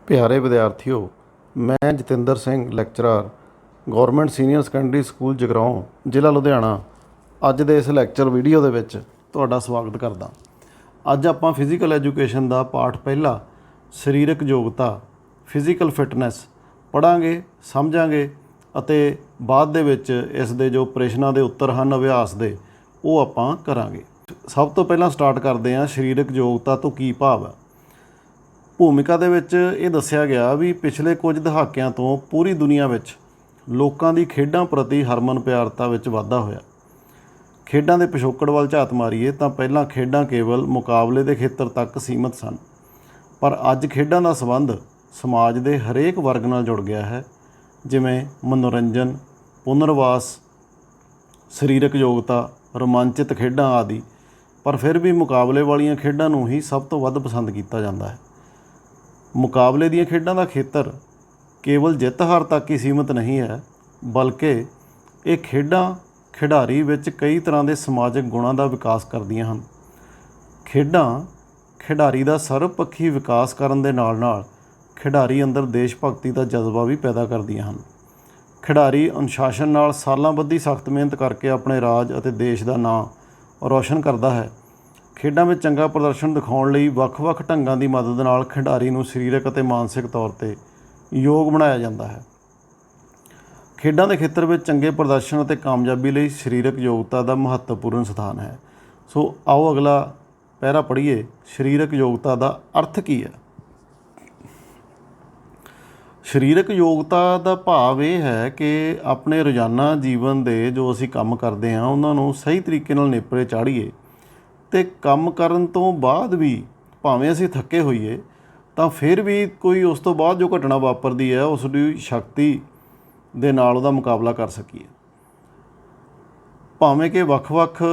ਪਿਆਰੇ ਵਿਦਿਆਰਥੀਓ, ਮੈਂ Jatinder Singh lecturer government senior secondary school Jagraon, ਜ਼ਿਲ੍ਹਾ ਲੁਧਿਆਣਾ। ਅੱਜ ਦੇ ਇਸ ਲੈਕਚਰ ਵੀਡੀਓ ਦੇ ਵਿੱਚ ਤੁਹਾਡਾ ਸਵਾਗਤ ਕਰਦਾ। ਅੱਜ ਆਪਾਂ ਫਿਜ਼ੀਕਲ ਐਜੂਕੇਸ਼ਨ ਦਾ ਪਾਠ ਪਹਿਲਾ ਸਰੀਰਕ ਯੋਗਤਾ ਫਿਜ਼ੀਕਲ ਫਿਟਨੈਸ ਪੜ੍ਹਾਂਗੇ, ਸਮਝਾਂਗੇ ਅਤੇ ਬਾਅਦ ਦੇ ਵਿੱਚ ਇਸ ਦੇ ਜੋ ਪ੍ਰਸ਼ਨਾਂ ਦੇ ਉੱਤਰ ਹਨ ਅਭਿਆਸ ਦੇ, ਉਹ ਆਪਾਂ ਕਰਾਂਗੇ। ਸਭ ਤੋਂ ਪਹਿਲਾਂ ਸਟਾਰਟ ਕਰਦੇ ਹਾਂ ਸਰੀਰਕ ਯੋਗਤਾ ਤੋਂ ਕੀ ਭਾਵ ਹੈ। ਭੂਮਿਕਾ ਦੇ ਵਿੱਚ ਇਹ ਦੱਸਿਆ ਗਿਆ ਵੀ ਪਿਛਲੇ ਕੁਝ ਦਹਾਕਿਆਂ ਤੋਂ ਪੂਰੀ ਦੁਨੀਆ ਵਿੱਚ ਲੋਕਾਂ ਦੀ ਖੇਡਾਂ ਪ੍ਰਤੀ ਹਰਮਨ ਪਿਆਰਤਾ ਵਿੱਚ ਵਾਧਾ ਹੋਇਆ। ਖੇਡਾਂ ਦੇ ਪਿਛੋਕੜ ਵੱਲ ਝਾਤ ਮਾਰੀਏ ਤਾਂ ਪਹਿਲਾਂ ਖੇਡਾਂ ਕੇਵਲ ਮੁਕਾਬਲੇ ਦੇ ਖੇਤਰ ਤੱਕ ਸੀਮਿਤ ਸਨ, ਪਰ ਅੱਜ ਖੇਡਾਂ ਦਾ ਸੰਬੰਧ ਸਮਾਜ ਦੇ ਹਰੇਕ ਵਰਗ ਨਾਲ ਜੁੜ ਗਿਆ ਹੈ, ਜਿਵੇਂ ਮਨੋਰੰਜਨ, ਪੁਨਰਵਾਸ, ਸਰੀਰਕ ਯੋਗਤਾ, ਰੋਮਾਂਚਿਤ ਖੇਡਾਂ ਆਦਿ। ਪਰ ਫਿਰ ਵੀ ਮੁਕਾਬਲੇ ਵਾਲੀਆਂ ਖੇਡਾਂ ਨੂੰ ਹੀ ਸਭ ਤੋਂ ਵੱਧ ਪਸੰਦ ਕੀਤਾ ਜਾਂਦਾ ਹੈ। ਮੁਕਾਬਲੇ ਦੀਆਂ ਖੇਡਾਂ ਦਾ ਖੇਤਰ ਕੇਵਲ ਜਿੱਤ ਹਾਰ ਤੱਕ ਹੀ ਸੀਮਿਤ ਨਹੀਂ ਹੈ, ਬਲਕਿ ਇਹ ਖੇਡਾਂ ਖਿਡਾਰੀ ਵਿੱਚ ਕਈ ਤਰ੍ਹਾਂ ਦੇ ਸਮਾਜਿਕ ਗੁਣਾਂ ਦਾ ਵਿਕਾਸ ਕਰਦੀਆਂ ਹਨ। ਖੇਡਾਂ ਖਿਡਾਰੀ ਦਾ ਸਰਬਪੱਖੀ ਵਿਕਾਸ ਕਰਨ ਦੇ ਨਾਲ ਨਾਲ ਖਿਡਾਰੀ ਅੰਦਰ ਦੇਸ਼ ਭਗਤੀ ਦਾ ਜਜ਼ਬਾ ਵੀ ਪੈਦਾ ਕਰਦੀਆਂ ਹਨ। ਖਿਡਾਰੀ ਅਨੁਸ਼ਾਸਨ ਨਾਲ ਸਾਲਾਂ ਬੱਧੀ ਸਖਤ ਮਿਹਨਤ ਕਰਕੇ ਆਪਣੇ ਰਾਜ ਅਤੇ ਦੇਸ਼ ਦਾ ਨਾਂ ਰੌਸ਼ਨ ਕਰਦਾ ਹੈ। ਖੇਡਾਂ ਵਿੱਚ ਚੰਗਾ ਪ੍ਰਦਰਸ਼ਨ ਦਿਖਾਉਣ ਲਈ ਵੱਖ-ਵੱਖ ਢੰਗਾਂ ਦੀ ਮਦਦ ਨਾਲ ਖਿਡਾਰੀ ਨੂੰ ਸਰੀਰਕ ਅਤੇ ਮਾਨਸਿਕ ਤੌਰ 'ਤੇ ਯੋਗ ਬਣਾਇਆ ਜਾਂਦਾ ਹੈ। ਖੇਡਾਂ ਦੇ ਖੇਤਰ ਵਿੱਚ ਚੰਗੇ ਪ੍ਰਦਰਸ਼ਨ ਅਤੇ ਕਾਮਯਾਬੀ ਲਈ ਸਰੀਰਕ ਯੋਗਤਾ ਦਾ ਮਹੱਤਵਪੂਰਨ ਸਥਾਨ ਹੈ। ਸੋ ਆਓ ਅਗਲਾ ਪੈਰਾ ਪੜ੍ਹੀਏ। ਸਰੀਰਕ ਯੋਗਤਾ ਦਾ ਅਰਥ ਕੀ ਹੈ? ਸਰੀਰਕ ਯੋਗਤਾ ਦਾ ਭਾਵ ਇਹ ਹੈ ਕਿ ਆਪਣੇ ਰੋਜ਼ਾਨਾ ਜੀਵਨ ਦੇ ਜੋ ਅਸੀਂ ਕੰਮ ਕਰਦੇ ਹਾਂ ਉਹਨਾਂ ਨੂੰ ਸਹੀ ਤਰੀਕੇ ਨਾਲ ਨੇਪਰੇ ਚਾੜ੍ਹੀਏ ਅਤੇ ਕੰਮ ਕਰਨ ਤੋਂ ਬਾਅਦ ਵੀ ਭਾਵੇਂ ਅਸੀਂ ਥੱਕੇ ਹੋਈਏ ਤਾਂ ਫਿਰ ਵੀ ਕੋਈ ਉਸ ਤੋਂ ਬਾਅਦ ਜੋ ਘਟਨਾ ਵਾਪਰਦੀ ਹੈ ਉਸ ਦੀ ਸ਼ਕਤੀ ਦੇ ਨਾਲ ਉਹਦਾ ਮੁਕਾਬਲਾ ਕਰ ਸਕੀਏ। ਭਾਵੇਂ ਕਿ ਵੱਖ-ਵੱਖ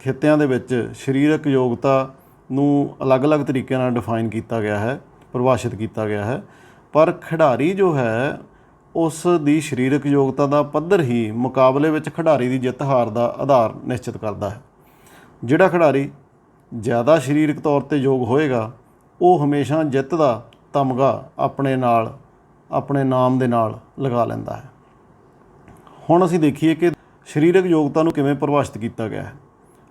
ਖਿੱਤਿਆਂ ਦੇ ਵਿੱਚ ਸਰੀਰਕ ਯੋਗਤਾ ਨੂੰ ਅਲੱਗ-ਅਲੱਗ ਤਰੀਕੇ ਨਾਲ ਡਿਫਾਈਨ ਕੀਤਾ ਗਿਆ ਹੈ, ਪਰਿਭਾਸ਼ਿਤ ਕੀਤਾ ਗਿਆ ਹੈ, ਪਰ ਖਿਡਾਰੀ ਜੋ ਹੈ ਉਸ ਦੀ ਸਰੀਰਕ ਯੋਗਤਾ ਦਾ ਪੱਧਰ ਹੀ ਮੁਕਾਬਲੇ ਵਿੱਚ ਖਿਡਾਰੀ ਦੀ ਜਿੱਤ ਹਾਰ ਦਾ ਆਧਾਰ ਨਿਸ਼ਚਿਤ ਕਰਦਾ ਹੈ। ਜਿਹੜਾ ਖਿਡਾਰੀ ਜ਼ਿਆਦਾ ਸਰੀਰਕ ਤੌਰ 'ਤੇ ਯੋਗ ਹੋਏਗਾ ਉਹ ਹਮੇਸ਼ਾ ਜਿੱਤ ਦਾ ਤਮਗਾ ਆਪਣੇ ਨਾਮ ਦੇ ਨਾਲ ਲਗਾ ਲੈਂਦਾ ਹੈ। ਹੁਣ ਅਸੀਂ ਦੇਖੀਏ ਕਿ ਸਰੀਰਕ ਯੋਗਤਾ ਨੂੰ ਕਿਵੇਂ ਪਰਿਭਾਸ਼ਿਤ ਕੀਤਾ ਗਿਆ ਹੈ।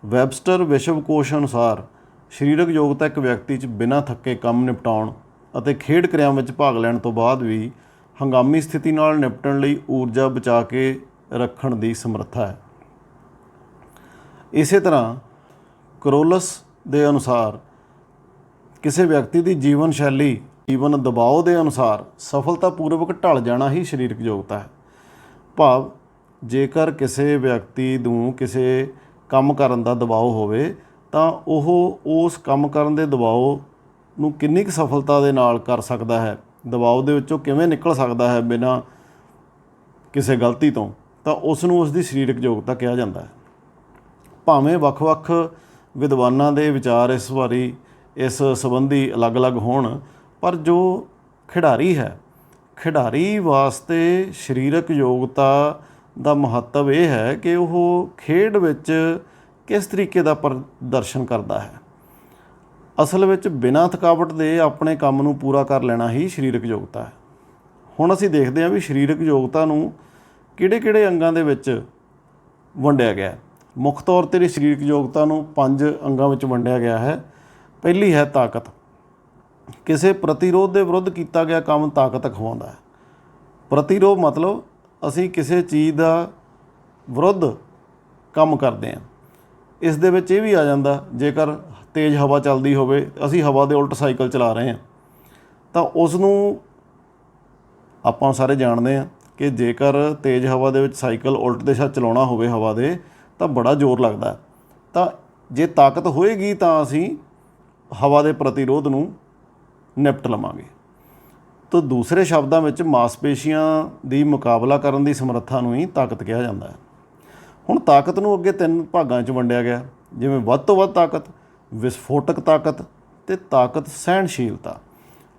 ਵੈਬਸਟਰ ਵਿਸ਼ਵ ਕੋਸ਼ ਅਨੁਸਾਰ ਸਰੀਰਕ ਯੋਗਤਾ ਇੱਕ ਵਿਅਕਤੀ 'ਚ ਬਿਨਾਂ ਥੱਕੇ ਕੰਮ ਨਿਪਟਾਉਣ ਅਤੇ ਖੇਡ ਕਿਰਿਆਵਾਂ ਵਿੱਚ ਭਾਗ ਲੈਣ ਤੋਂ ਬਾਅਦ ਵੀ ਹੰਗਾਮੀ ਸਥਿਤੀ ਨਾਲ ਨਿਪਟਣ ਲਈ ਊਰਜਾ ਬਚਾ ਕੇ ਰੱਖਣ ਦੀ ਸਮਰੱਥਾ ਹੈ। ਇਸੇ ਤਰ੍ਹਾਂ ਕਰੋਲਸ ਦੇ ਅਨੁਸਾਰ ਕਿਸੇ ਵਿਅਕਤੀ ਦੀ ਜੀਵਨ ਸ਼ੈਲੀ ਜੀਵਨ ਦਬਾਅ ਦੇ ਅਨੁਸਾਰ ਸਫਲਤਾਪੂਰਵਕ ਢਲ ਜਾਣਾ ਹੀ ਸਰੀਰਕ ਯੋਗਤਾ ਹੈ। ਭਾਵ ਜੇਕਰ ਕਿਸੇ ਵਿਅਕਤੀ ਨੂੰ ਕਿਸੇ ਕੰਮ ਕਰਨ ਦਾ ਦਬਾਅ ਹੋਵੇ ਤਾਂ ਉਹ ਉਸ ਕੰਮ ਕਰਨ ਦੇ ਦਬਾਅ ਨੂੰ ਕਿੰਨੀ ਕੁ ਸਫਲਤਾ ਦੇ ਨਾਲ ਕਰ ਸਕਦਾ ਹੈ, ਦਬਾਅ ਦੇ ਵਿੱਚੋਂ ਕਿਵੇਂ ਨਿਕਲ ਸਕਦਾ ਹੈ ਬਿਨਾਂ ਕਿਸੇ ਗਲਤੀ ਤੋਂ, ਤਾਂ ਉਸ ਨੂੰ ਉਸ ਦੀ ਸਰੀਰਕ ਯੋਗਤਾ ਕਿਹਾ ਜਾਂਦਾ ਹੈ। ਭਾਵੇਂ ਵੱਖ-ਵੱਖ ਵਿਦਵਾਨਾਂ ਦੇ ਵਿਚਾਰ ਇਸ ਸੰਬੰਧੀ ਅਲੱਗ-ਅਲੱਗ ਹੋਣ, ਪਰ ਜੋ ਖਿਡਾਰੀ ਹੈ, ਖਿਡਾਰੀ ਵਾਸਤੇ ਸਰੀਰਕ ਯੋਗਤਾ ਦਾ ਮਹੱਤਵ ਇਹ ਹੈ ਕਿ ਉਹ ਖੇਡ ਵਿੱਚ ਕਿਸ ਤਰੀਕੇ ਦਾ ਪ੍ਰਦਰਸ਼ਨ ਕਰਦਾ ਹੈ। ਅਸਲ ਵਿੱਚ ਬਿਨਾਂ ਥਕਾਵਟ ਦੇ ਆਪਣੇ ਕੰਮ ਨੂੰ ਪੂਰਾ ਕਰ ਲੈਣਾ ਹੀ ਸਰੀਰਕ ਯੋਗਤਾ ਹੈ। ਹੁਣ ਅਸੀਂ ਦੇਖਦੇ ਹਾਂ ਵੀ ਸਰੀਰਕ ਯੋਗਤਾ ਨੂੰ ਕਿਹੜੇ-ਕਿਹੜੇ ਅੰਗਾਂ ਦੇ ਵਿੱਚ ਵੰਡਿਆ ਗਿਆ। ਮੁੱਖ ਤੌਰ 'ਤੇ ਸਰੀਰਕ ਯੋਗਤਾ ਨੂੰ 5 ਅੰਗਾਂ ਵਿੱਚ ਵੰਡਿਆ ਗਿਆ ਹੈ। ਪਹਿਲੀ ਹੈ ਤਾਕਤ। ਕਿਸੇ ਪ੍ਰਤੀਰੋਧ ਦੇ ਵਿਰੁੱਧ ਕੀਤਾ ਗਿਆ ਕੰਮ ਤਾਕਤ ਅਖਵਾਉਂਦਾ ਹੈ। ਪ੍ਰਤੀਰੋਧ ਮਤਲਬ ਅਸੀਂ ਕਿਸੇ ਚੀਜ਼ ਦਾ ਵਿਰੁੱਧ ਕੰਮ ਕਰਦੇ ਹਾਂ। ਇਸ ਦੇ ਵਿੱਚ ਇਹ ਵੀ ਆ ਜਾਂਦਾ, ਜੇਕਰ ਤੇਜ਼ ਹਵਾ ਚੱਲਦੀ ਹੋਵੇ, ਅਸੀਂ ਹਵਾ ਦੇ ਉਲਟ ਸਾਈਕਲ ਚਲਾ ਰਹੇ ਹਾਂ, ਤਾਂ ਉਸ ਨੂੰ ਆਪਾਂ ਸਾਰੇ ਜਾਣਦੇ ਹਾਂ ਕਿ ਜੇਕਰ ਤੇਜ਼ ਹਵਾ ਦੇ ਵਿੱਚ ਸਾਈਕਲ ਉਲਟ ਦਿਸ਼ਾ ਚਲਾਉਣਾ ਹੋਵੇ ਹਵਾ ਦੇ ਤਾਂ ਬੜਾ ਜ਼ੋਰ ਲੱਗਦਾ। ਤਾਂ ਜੇ ਤਾਕਤ ਹੋਏਗੀ ਤਾਂ ਅਸੀਂ ਹਵਾ ਦੇ ਪ੍ਰਤੀਰੋਧ ਨੂੰ ਨਿਪਟ ਲਵਾਂਗੇ। ਤਾਂ ਦੂਸਰੇ ਸ਼ਬਦਾਂ ਵਿੱਚ ਮਾਸਪੇਸ਼ੀਆਂ ਦੀ ਮੁਕਾਬਲਾ ਕਰਨ ਦੀ ਸਮਰੱਥਾ ਨੂੰ ਹੀ ਤਾਕਤ ਕਿਹਾ ਜਾਂਦਾ ਹੈ। ਹੁਣ ਤਾਕਤ ਨੂੰ ਅੱਗੇ 3 ਭਾਗਾਂ 'ਚ ਵੰਡਿਆ ਗਿਆ, ਜਿਵੇਂ ਵੱਧ ਤੋਂ ਵੱਧ ਤਾਕਤ, ਵਿਸਫੋਟਕ ਤਾਕਤ ਅਤੇ ਤਾਕਤ ਸਹਿਣਸ਼ੀਲਤਾ।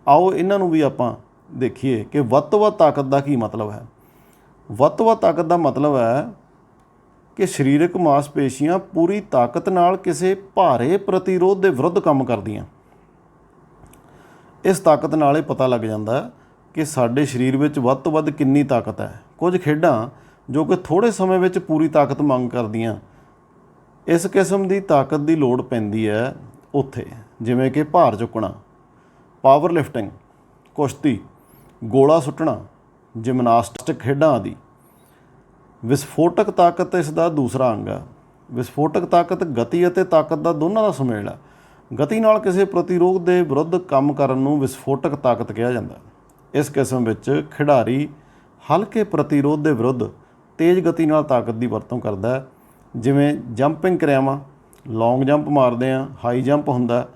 ਆਓ ਇਹਨਾਂ ਨੂੰ ਵੀ ਆਪਾਂ ਦੇਖੀਏ ਕਿ ਵੱਧ ਤੋਂ ਵੱਧ ਤਾਕਤ ਦਾ ਕੀ ਮਤਲਬ ਹੈ। ਵੱਧ ਤੋਂ ਵੱਧ ਤਾਕਤ ਦਾ ਮਤਲਬ ਹੈ ਕਿ ਸਰੀਰਕ ਮਾਸਪੇਸ਼ੀਆਂ ਪੂਰੀ ਤਾਕਤ ਨਾਲ ਕਿਸੇ ਭਾਰੇ ਪ੍ਰਤੀਰੋਧ ਦੇ ਵਿਰੁੱਧ ਕੰਮ ਕਰਦੀਆਂ। ਇਸ ਤਾਕਤ ਨਾਲ ਇਹ ਪਤਾ ਲੱਗ ਜਾਂਦਾ ਕਿ ਸਾਡੇ ਸਰੀਰ ਵਿੱਚ ਵੱਧ ਤੋਂ ਵੱਧ ਕਿੰਨੀ ਤਾਕਤ ਹੈ। ਕੁਝ ਖੇਡਾਂ ਜੋ ਕਿ ਥੋੜ੍ਹੇ ਸਮੇਂ ਵਿੱਚ ਪੂਰੀ ਤਾਕਤ ਮੰਗ ਕਰਦੀਆਂ, ਇਸ ਕਿਸਮ ਦੀ ਤਾਕਤ ਦੀ ਲੋੜ ਪੈਂਦੀ ਹੈ ਉੱਥੇ, ਜਿਵੇਂ ਕਿ ਭਾਰ ਚੁੱਕਣਾ, ਪਾਵਰ ਲਿਫਟਿੰਗ, ਕੁਸ਼ਤੀ, ਗੋਲਾ ਸੁੱਟਣਾ, ਜਿਮਨਾਸਟਿਕ ਖੇਡਾਂ ਆਦਿ। ਵਿਸਫੋਟਕ ਤਾਕਤ ਇਸ ਦਾ ਦੂਸਰਾ ਅੰਗ ਹੈ। ਵਿਸਫੋਟਕ ਤਾਕਤ ਗਤੀ ਅਤੇ ਤਾਕਤ ਦਾ ਦੋਨਾਂ ਦਾ ਸੁਮੇਲ ਹੈ। ਗਤੀ ਨਾਲ ਕਿਸੇ ਪ੍ਰਤੀਰੋਧ ਦੇ ਵਿਰੁੱਧ ਕੰਮ ਕਰਨ ਨੂੰ ਵਿਸਫੋਟਕ ਤਾਕਤ ਕਿਹਾ ਜਾਂਦਾ ਹੈ। ਇਸ ਕਿਸਮ ਵਿੱਚ ਖਿਡਾਰੀ ਹਲਕੇ ਪ੍ਰਤੀਰੋਧ ਦੇ ਵਿਰੁੱਧ ਤੇਜ਼ ਗਤੀ ਨਾਲ ਤਾਕਤ ਦੀ ਵਰਤੋਂ ਕਰਦਾ ਹੈ, ਜਿਵੇਂ ਜੰਪਿੰਗ ਕਿਰਿਆਵਾਂ, ਲੌਂਗ ਜੰਪ ਮਾਰਦੇ ਆ, ਹਾਈ ਜੰਪ ਹੁੰਦਾ।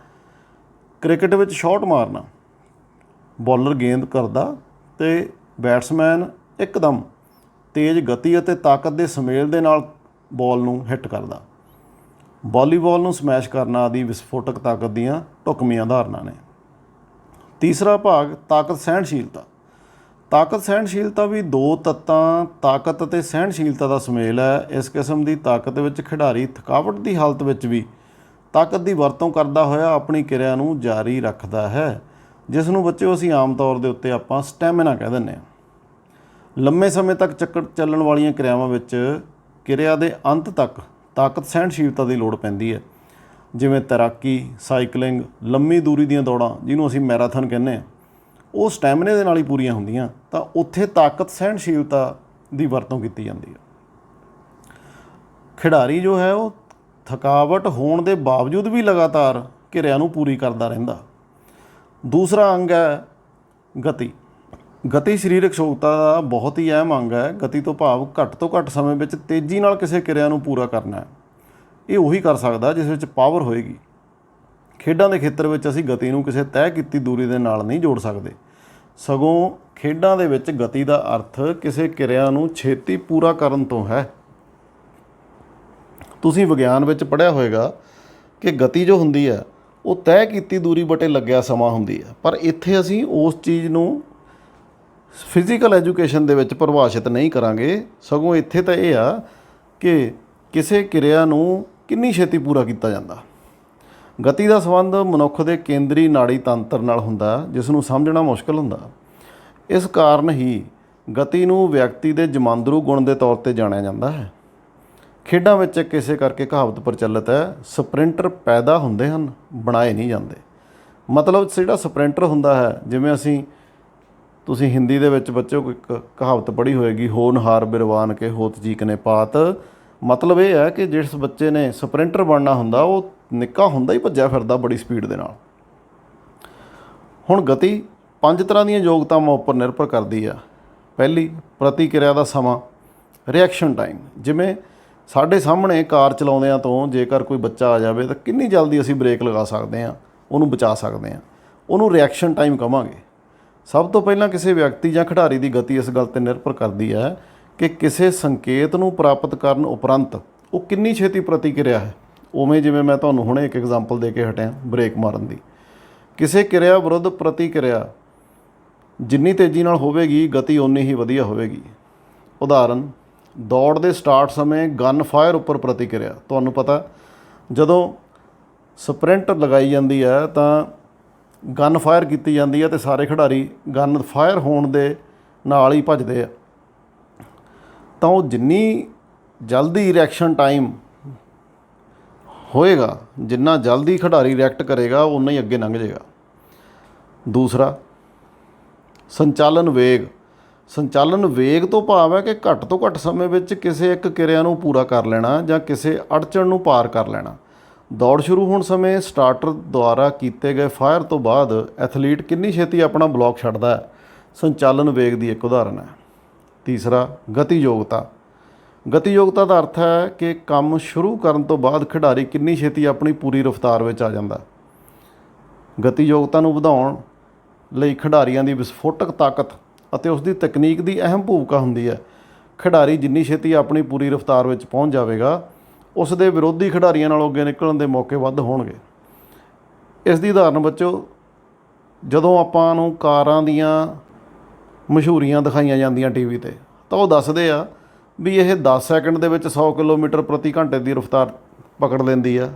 ਕ੍ਰਿਕਟ ਵਿੱਚ ਸ਼ਾਟ ਮਾਰਨਾ, ਬੌਲਰ ਗੇਂਦ ਕਰਦਾ ਅਤੇ ਬੈਟਸਮੈਨ ਇੱਕਦਮ ਤੇਜ਼ ਗਤੀ ਅਤੇ ਤਾਕਤ ਦੇ ਸੁਮੇਲ ਦੇ ਨਾਲ ਬੋਲ ਨੂੰ ਹਿੱਟ ਕਰਦਾ। ਵਾਲੀਬਾਲ ਨੂੰ ਸਮੈਸ਼ ਕਰਨਾ ਆਦਿ ਵਿਸਫੋਟਕ ਤਾਕਤ ਦੀਆਂ ਢੁਕਵੀਆਂ ਉਦਾਹਰਨਾਂ ਨੇ। ਤੀਸਰਾ ਭਾਗ ਤਾਕਤ ਸਹਿਣਸ਼ੀਲਤਾ। ਤਾਕਤ ਸਹਿਣਸ਼ੀਲਤਾ ਵੀ ਦੋ ਤੱਤਾਂ ਤਾਕਤ ਅਤੇ ਸਹਿਣਸ਼ੀਲਤਾ ਦਾ ਸੁਮੇਲ ਹੈ। ਇਸ ਕਿਸਮ ਦੀ ਤਾਕਤ ਵਿੱਚ ਖਿਡਾਰੀ ਥਕਾਵਟ ਦੀ ਹਾਲਤ ਵਿੱਚ ਵੀ ਤਾਕਤ ਦੀ ਵਰਤੋਂ ਕਰਦਾ ਹੋਇਆ ਆਪਣੀ ਕਿਰਿਆ ਨੂੰ ਜਾਰੀ ਰੱਖਦਾ ਹੈ, ਜਿਸ ਨੂੰ ਬੱਚਿਓ ਅਸੀਂ ਆਮ ਤੌਰ ਦੇ ਉੱਤੇ ਆਪਾਂ ਸਟੈਮਿਨਾ ਕਹਿ ਦਿੰਦੇ ਹਾਂ। ਲੰਮੇ ਸਮੇਂ ਤੱਕ ਚੱਲਣ ਵਾਲੀਆਂ ਕਿਰਿਆਵਾਂ ਵਿੱਚ ਕਿਰਿਆ ਦੇ ਅੰਤ ਤੱਕ ਤਾਕਤ ਸਹਿਣਸ਼ੀਲਤਾ ਦੀ ਲੋੜ ਪੈਂਦੀ ਹੈ, ਜਿਵੇਂ ਤੈਰਾਕੀ, ਸਾਈਕਲਿੰਗ, ਲੰਮੀ ਦੂਰੀ ਦੀਆਂ ਦੌੜਾਂ ਜਿਹਨੂੰ ਅਸੀਂ ਮੈਰਾਥਨ ਕਹਿੰਦੇ ਹਾਂ, ਉਹ ਸਟੈਮਿਨੇ ਦੇ ਨਾਲ ਹੀ ਪੂਰੀਆਂ ਹੁੰਦੀਆਂ, ਤਾਂ ਉੱਥੇ ਤਾਕਤ ਸਹਿਣਸ਼ੀਲਤਾ ਦੀ ਵਰਤੋਂ ਕੀਤੀ ਜਾਂਦੀ ਹੈ। ਖਿਡਾਰੀ ਜੋ ਹੈ ਉਹ ਥਕਾਵਟ ਹੋਣ ਦੇ ਬਾਵਜੂਦ ਵੀ ਲਗਾਤਾਰ ਕਿਰਿਆ ਨੂੰ ਪੂਰੀ ਕਰਦਾ ਰਹਿੰਦਾ। ਦੂਸਰਾ ਅੰਗ ਹੈ ਗਤੀ। ਗਤੀ ਸਰੀਰਕ ਯੋਗਤਾ ਦਾ ਬਹੁਤ ਹੀ ਅਹਿਮ ਅੰਗ ਹੈ। ਗਤੀ ਤੋਂ ਭਾਵ ਘੱਟ ਤੋਂ ਘੱਟ ਸਮੇਂ ਵਿੱਚ ਤੇਜ਼ੀ ਨਾਲ ਕਿਸੇ ਕਿਰਿਆ ਨੂੰ ਪੂਰਾ ਕਰਨਾ ਹੈ। ਇਹ ਉਹੀ ਕਰ ਸਕਦਾ ਜਿਸ ਵਿੱਚ ਪਾਵਰ ਹੋਏਗੀ। ਖੇਡਾਂ ਦੇ ਖੇਤਰ ਵਿੱਚ ਅਸੀਂ ਗਤੀ ਨੂੰ ਕਿਸੇ ਤੈਅ ਕੀਤੀ ਦੂਰੀ ਦੇ ਨਾਲ ਨਹੀਂ ਜੋੜ ਸਕਦੇ, ਸਗੋਂ ਖੇਡਾਂ ਦੇ ਵਿੱਚ ਗਤੀ ਦਾ ਅਰਥ ਕਿਸੇ ਕਿਰਿਆ ਨੂੰ ਛੇਤੀ ਪੂਰਾ ਕਰਨ ਤੋਂ ਹੈ। ਤੁਸੀਂ ਵਿਗਿਆਨ ਵਿੱਚ ਪੜ੍ਹਿਆ ਹੋਵੇਗਾ ਕਿ ਗਤੀ ਜੋ ਹੁੰਦੀ ਹੈ ਉਹ ਤੈਅ ਕੀਤੀ ਦੂਰੀ ਬਟੇ ਲੱਗਿਆ ਸਮਾਂ ਹੁੰਦੀ ਹੈ, ਪਰ ਇੱਥੇ ਅਸੀਂ ਉਸ ਚੀਜ਼ ਨੂੰ ਫਿਜ਼ੀਕਲ ਐਜੂਕੇਸ਼ਨ ਦੇ ਵਿੱਚ ਪਰਿਭਾਸ਼ਿਤ ਨਹੀਂ ਕਰਾਂਗੇ, ਸਗੋਂ ਇੱਥੇ ਤਾਂ ਇਹ ਆ ਕਿ ਕਿਸੇ ਕਿਰਿਆ ਨੂੰ ਕਿੰਨੀ ਛੇਤੀ ਪੂਰਾ ਕੀਤਾ ਜਾਂਦਾ। ਗਤੀ ਦਾ ਸੰਬੰਧ ਮਨੁੱਖ ਦੇ ਕੇਂਦਰੀ ਨਾੜੀ ਤੰਤਰ ਨਾਲ ਹੁੰਦਾ, ਜਿਸ ਨੂੰ ਸਮਝਣਾ ਮੁਸ਼ਕਲ ਹੁੰਦਾ। ਇਸ ਕਾਰਨ ਹੀ ਗਤੀ ਨੂੰ ਵਿਅਕਤੀ ਦੇ ਜਮਾਂਦਰੂ ਗੁਣ ਦੇ ਤੌਰ 'ਤੇ ਜਾਣਿਆ ਜਾਂਦਾ ਹੈ। ਖੇਡਾਂ ਵਿੱਚ ਕਿਸੇ ਕਰਕੇ ਕਹਾਵਤ ਪ੍ਰਚਲਿਤ ਹੈ, ਸਪ੍ਰਿੰਟਰ ਪੈਦਾ ਹੁੰਦੇ ਹਨ, ਬਣਾਏ ਨਹੀਂ ਜਾਂਦੇ। ਮਤਲਬ ਜਿਹੜਾ ਸਪ੍ਰਿੰਟਰ ਹੁੰਦਾ ਹੈ, ਜਿਵੇਂ ਤੁਸੀਂ ਹਿੰਦੀ ਦੇ ਵਿੱਚ ਬੱਚੋ ਇੱਕ ਕਹਾਵਤ ਪੜ੍ਹੀ ਹੋਏਗੀ, ਹੋਣਹਾਰ ਬਿਰਵਾਨ ਕੇ ਹੋਤ ਜੀਕਨੇ ਪਾਤ। ਮਤਲਬ ਇਹ ਹੈ ਕਿ ਜਿਸ ਬੱਚੇ ਨੇ ਸਪ੍ਰਿੰਟਰ ਬਣਨਾ ਹੁੰਦਾ ਉਹ ਨਿੱਕਾ ਹੁੰਦਾ ਹੀ ਭੱਜਿਆ ਫਿਰਦਾ ਬੜੀ ਸਪੀਡ ਦੇ ਨਾਲ। ਹੁਣ ਗਤੀ 5 ਤਰ੍ਹਾਂ ਦੀਆਂ ਯੋਗਤਾਵਾਂ ਉੱਪਰ ਨਿਰਭਰ ਕਰਦੀ ਆ। ਪਹਿਲੀ, ਪ੍ਰਤੀਕਿਰਿਆ ਦਾ ਸਮਾਂ, ਰਿਐਕਸ਼ਨ ਟਾਈਮ। ਜਿਵੇਂ ਸਾਡੇ ਸਾਹਮਣੇ ਕਾਰ ਚਲਾਉਂਦਿਆਂ ਤੋਂ ਜੇਕਰ ਕੋਈ ਬੱਚਾ ਆ ਜਾਵੇ ਤਾਂ ਕਿੰਨੀ ਜਲਦੀ ਅਸੀਂ ਬ੍ਰੇਕ ਲਗਾ ਸਕਦੇ ਹਾਂ, ਉਹਨੂੰ ਬਚਾ ਸਕਦੇ ਹਾਂ, ਉਹਨੂੰ ਰਿਐਕਸ਼ਨ ਟਾਈਮ ਕਹਾਂਗੇ। ਸਭ ਤੋਂ ਪਹਿਲਾਂ ਕਿਸੇ ਵਿਅਕਤੀ ਜਾਂ ਖਿਡਾਰੀ ਦੀ ਗਤੀ ਇਸ ਗੱਲ 'ਤੇ ਨਿਰਭਰ ਕਰਦੀ ਹੈ ਕਿ ਕਿਸੇ ਸੰਕੇਤ ਨੂੰ ਪ੍ਰਾਪਤ ਕਰਨ ਉਪਰੰਤ ਉਹ ਕਿੰਨੀ ਛੇਤੀ ਪ੍ਰਤੀਕਿਰਿਆ ਹੈ। ਉਵੇਂ ਜਿਵੇਂ ਮੈਂ ਤੁਹਾਨੂੰ ਹੁਣੇ ਇੱਕ ਐਗਜ਼ਾਮਪਲ ਦੇ ਕੇ ਹਟਿਆ ਬ੍ਰੇਕ ਮਾਰਨ ਦੀ। ਕਿਸੇ ਕਿਰਿਆ ਵਿਰੁੱਧ ਪ੍ਰਤੀਕਿਰਿਆ ਜਿੰਨੀ ਤੇਜ਼ੀ ਨਾਲ ਹੋਵੇਗੀ, ਗਤੀ ਓਨੀ ਹੀ ਵਧੀਆ ਹੋਵੇਗੀ। ਉਦਾਹਰਨ, ਦੌੜ ਦੇ ਸਟਾਰਟ ਸਮੇਂ ਗਨ ਫਾਇਰ ਉੱਪਰ ਪ੍ਰਤੀਕਿਰਿਆ। ਤੁਹਾਨੂੰ ਪਤਾ ਜਦੋਂ ਸਪ੍ਰਿੰਟ ਲਗਾਈ ਜਾਂਦੀ ਹੈ ਤਾਂ ਗਨ ਫਾਇਰ ਕੀਤੀ ਜਾਂਦੀ ਹੈ ਅਤੇ ਸਾਰੇ ਖਿਡਾਰੀ ਗਨ ਫਾਇਰ ਹੋਣ ਦੇ ਨਾਲ ਹੀ ਭੱਜਦੇ ਆ, ਤਾਂ ਉਹ ਜਿੰਨੀ ਜਲਦੀ ਰਿਐਕਸ਼ਨ ਟਾਈਮ ਹੋਏਗਾ, ਜਿੰਨਾ ਜਲਦੀ ਖਿਡਾਰੀ ਰਿਐਕਟ ਕਰੇਗਾ ਉਨਾ ਹੀ ਅੱਗੇ ਲੰਘ ਜਾਏਗਾ। ਦੂਸਰਾ, ਸੰਚਾਲਨ ਵੇਗ। ਸੰਚਾਲਨ ਵੇਗ ਤੋਂ ਭਾਵ ਹੈ ਕਿ ਘੱਟ ਤੋਂ ਘੱਟ ਸਮੇਂ ਵਿੱਚ ਕਿਸੇ ਇੱਕ ਕਿਰਿਆ ਨੂੰ ਪੂਰਾ ਕਰ ਲੈਣਾ ਜਾਂ ਕਿਸੇ ਅੜਚਨ ਨੂੰ ਪਾਰ ਕਰ ਲੈਣਾ। ਦੌੜ ਸ਼ੁਰੂ ਹੋਣ ਸਮੇਂ ਸਟਾਰਟਰ ਦੁਆਰਾ ਕੀਤੇ ਗਏ ਫਾਇਰ ਤੋਂ ਬਾਅਦ ਐਥਲੀਟ ਕਿੰਨੀ ਛੇਤੀ ਆਪਣਾ ਬਲੌਕ ਛੱਡਦਾ ਹੈ, ਸੰਚਾਲਨ ਵੇਗ ਦੀ ਇੱਕ ਉਦਾਹਰਨ ਹੈ। ਤੀਸਰਾ, ਗਤੀ ਯੋਗਤਾ। ਗਤੀ ਯੋਗਤਾ ਦਾ ਅਰਥ ਹੈ ਕਿ ਕੰਮ ਸ਼ੁਰੂ ਕਰਨ ਤੋਂ ਬਾਅਦ ਖਿਡਾਰੀ ਕਿੰਨੀ ਛੇਤੀ ਆਪਣੀ ਪੂਰੀ ਰਫ਼ਤਾਰ ਵਿੱਚ ਆ ਜਾਂਦਾ। ਗਤੀ ਯੋਗਤਾ ਨੂੰ ਵਧਾਉਣ ਲਈ ਖਿਡਾਰੀਆਂ ਦੀ ਵਿਸਫੋਟਕ ਤਾਕਤ ਅਤੇ ਉਸ ਦੀ ਤਕਨੀਕ ਦੀ ਅਹਿਮ ਭੂਮਿਕਾ ਹੁੰਦੀ ਹੈ। ਖਿਡਾਰੀ ਜਿੰਨੀ ਛੇਤੀ ਆਪਣੀ ਪੂਰੀ ਰਫ਼ਤਾਰ ਵਿੱਚ ਪਹੁੰਚ ਜਾਵੇਗਾ, ਉਸ ਦੇ ਵਿਰੋਧੀ ਖਿਡਾਰੀਆਂ ਨਾਲੋਂ ਅੱਗੇ ਨਿਕਲਣ ਦੇ ਮੌਕੇ ਵੱਧ ਹੋਣਗੇ। ਇਸ ਦੀ ਉਦਾਹਰਨ ਬੱਚੋ, ਜਦੋਂ ਆਪਾਂ ਨੂੰ ਕਾਰਾਂ ਦੀਆਂ ਮਸ਼ਹੂਰੀਆਂ ਦਿਖਾਈਆਂ ਜਾਂਦੀਆਂ ਟੀ ਵੀ 'ਤੇ, ਤਾਂ ਉਹ ਦੱਸਦੇ ਆ ਵੀ ਇਹ 10 ਸੈਕਿੰਡ ਦੇ ਵਿੱਚ 100 ਕਿਲੋਮੀਟਰ ਪ੍ਰਤੀ ਘੰਟੇ ਦੀ ਰਫ਼ਤਾਰ ਪਕੜ ਲੈਂਦੀ ਆ।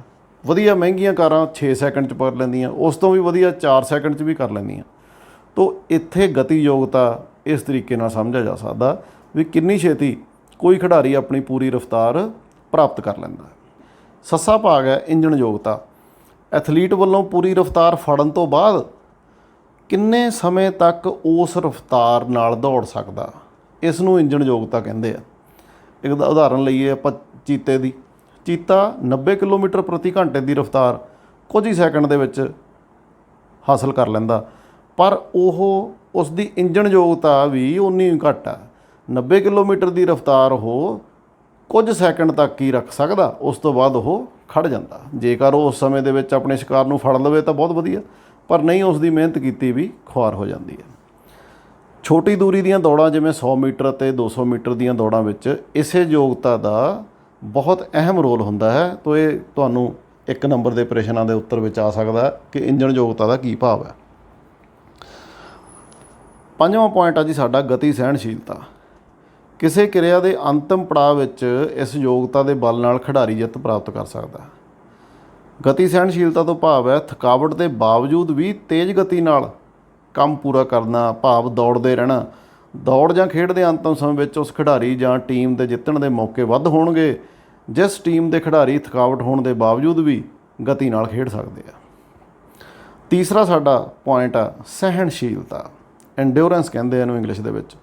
ਵਧੀਆ ਮਹਿੰਗੀਆਂ ਕਾਰਾਂ 6 ਸੈਕਿੰਡ 'ਚ ਕਰ ਲੈਂਦੀਆਂ, ਉਸ ਤੋਂ ਵੀ ਵਧੀਆ 4 ਸੈਕਿੰਡ 'ਚ ਵੀ ਕਰ ਲੈਂਦੀਆਂ। ਤੋ ਇੱਥੇ ਗਤੀਯੋਗਤਾ ਇਸ ਤਰੀਕੇ ਨਾਲ ਸਮਝਿਆ ਜਾ ਸਕਦਾ ਵੀ ਕਿੰਨੀ ਛੇਤੀ ਕੋਈ ਖਿਡਾਰੀ ਆਪਣੀ ਪੂਰੀ ਰਫ਼ਤਾਰ ਪ੍ਰਾਪਤ ਕਰ ਲੈਂਦਾ। ਸੱਸਾ ਭਾਗ ਹੈ ਇੰਜਣ ਯੋਗਤਾ। ਐਥਲੀਟ ਵੱਲੋਂ ਪੂਰੀ ਰਫ਼ਤਾਰ ਫੜਨ ਤੋਂ ਬਾਅਦ ਕਿੰਨੇ ਸਮੇਂ ਤੱਕ ਉਸ ਰਫ਼ਤਾਰ ਨਾਲ ਦੌੜ ਸਕਦਾ, ਇਸ ਨੂੰ ਇੰਜਣ ਯੋਗਤਾ ਕਹਿੰਦੇ ਆ। ਇੱਕ ਉਦਾਹਰਨ ਲਈਏ ਆਪਾਂ ਚੀਤੇ ਦੀ। ਚੀਤਾ 90 ਕਿਲੋਮੀਟਰ ਪ੍ਰਤੀ ਘੰਟੇ ਦੀ ਰਫ਼ਤਾਰ ਕੁਝ ਹੀ ਸੈਕਿੰਡ ਦੇ ਵਿੱਚ ਹਾਸਲ ਕਰ ਲੈਂਦਾ, ਪਰ ਉਸ ਦੀ ਇੰਜਣ ਯੋਗਤਾ ਵੀ ਉਨੀ ਹੀ ਘੱਟ ਹੈ। 90 ਕਿਲੋਮੀਟਰ ਦੀ ਰਫ਼ਤਾਰ ਉਹ ਕੁਝ ਸੈਕਿੰਡ ਤੱਕ ਹੀ ਰੱਖ ਸਕਦਾ, ਉਸ ਤੋਂ ਬਾਅਦ ਉਹ ਖੜ੍ਹ ਜਾਂਦਾ। ਜੇਕਰ ਉਹ ਉਸ ਸਮੇਂ ਦੇ ਵਿੱਚ ਆਪਣੇ ਸ਼ਿਕਾਰ ਨੂੰ ਫੜ ਲਵੇ ਤਾਂ ਬਹੁਤ ਵਧੀਆ, ਪਰ ਨਹੀਂ, ਉਸ ਦੀ ਮਿਹਨਤ ਕੀਤੀ ਵੀ ਖੁਆਰ ਹੋ ਜਾਂਦੀ ਹੈ। ਛੋਟੀ ਦੂਰੀ ਦੀਆਂ ਦੌੜਾਂ ਜਿਵੇਂ 100 ਮੀਟਰ ਅਤੇ 200 ਮੀਟਰ ਦੀਆਂ ਦੌੜਾਂ ਵਿੱਚ ਇਸੇ ਯੋਗਤਾ ਦਾ ਬਹੁਤ ਅਹਿਮ ਰੋਲ ਹੁੰਦਾ ਹੈ। ਤੋ ਇਹ ਤੁਹਾਨੂੰ 1 ਨੰਬਰ ਦੇ ਪ੍ਰਸ਼ਨਾਂ ਦੇ ਉੱਤਰ ਵਿੱਚ ਆ ਸਕਦਾ ਕਿ ਇੰਜਣ ਯੋਗਤਾ ਦਾ ਕੀ ਭਾਵ ਹੈ। 5ਵਾਂ ਪੁਆਇੰਟ ਆ ਜੀ ਸਾਡਾ ਗਤੀ ਸਹਿਣਸ਼ੀਲਤਾ। ਕਿਸੇ ਕਿਰਿਆ ਦੇ ਅੰਤਿਮ ਪੜਾਅ ਵਿੱਚ ਇਸ ਯੋਗਤਾ ਦੇ ਬਲ ਨਾਲ ਖਿਡਾਰੀ ਜਿੱਤ ਪ੍ਰਾਪਤ ਕਰ ਸਕਦਾ। ਗਤੀ ਸਹਿਣਸ਼ੀਲਤਾ ਤੋਂ ਭਾਵ ਹੈ ਥਕਾਵਟ ਦੇ ਬਾਵਜੂਦ ਵੀ ਤੇਜ਼ ਗਤੀ ਨਾਲ ਕੰਮ ਪੂਰਾ ਕਰਨਾ, ਭਾਵ ਦੌੜਦੇ ਰਹਿਣਾ। ਦੌੜ ਜਾਂ ਖੇਡ ਦੇ ਅੰਤਿਮ ਸਮੇਂ ਵਿੱਚ ਉਸ ਖਿਡਾਰੀ ਜਾਂ ਟੀਮ ਦੇ ਜਿੱਤਣ ਦੇ ਮੌਕੇ ਵੱਧ ਹੋਣਗੇ ਜਿਸ ਟੀਮ ਦੇ ਖਿਡਾਰੀ ਥਕਾਵਟ ਹੋਣ ਦੇ ਬਾਵਜੂਦ ਵੀ ਗਤੀ ਨਾਲ ਖੇਡ ਸਕਦੇ ਆ। ਤੀਸਰਾ ਸਾਡਾ ਪੁਆਇੰਟ ਆ ਸਹਿਣਸ਼ੀਲਤਾ। ਐਂਡਿਓਰੈਂਸ ਕਹਿੰਦੇ ਇਹਨੂੰ ਇੰਗਲਿਸ਼ ਦੇ ਵਿੱਚ।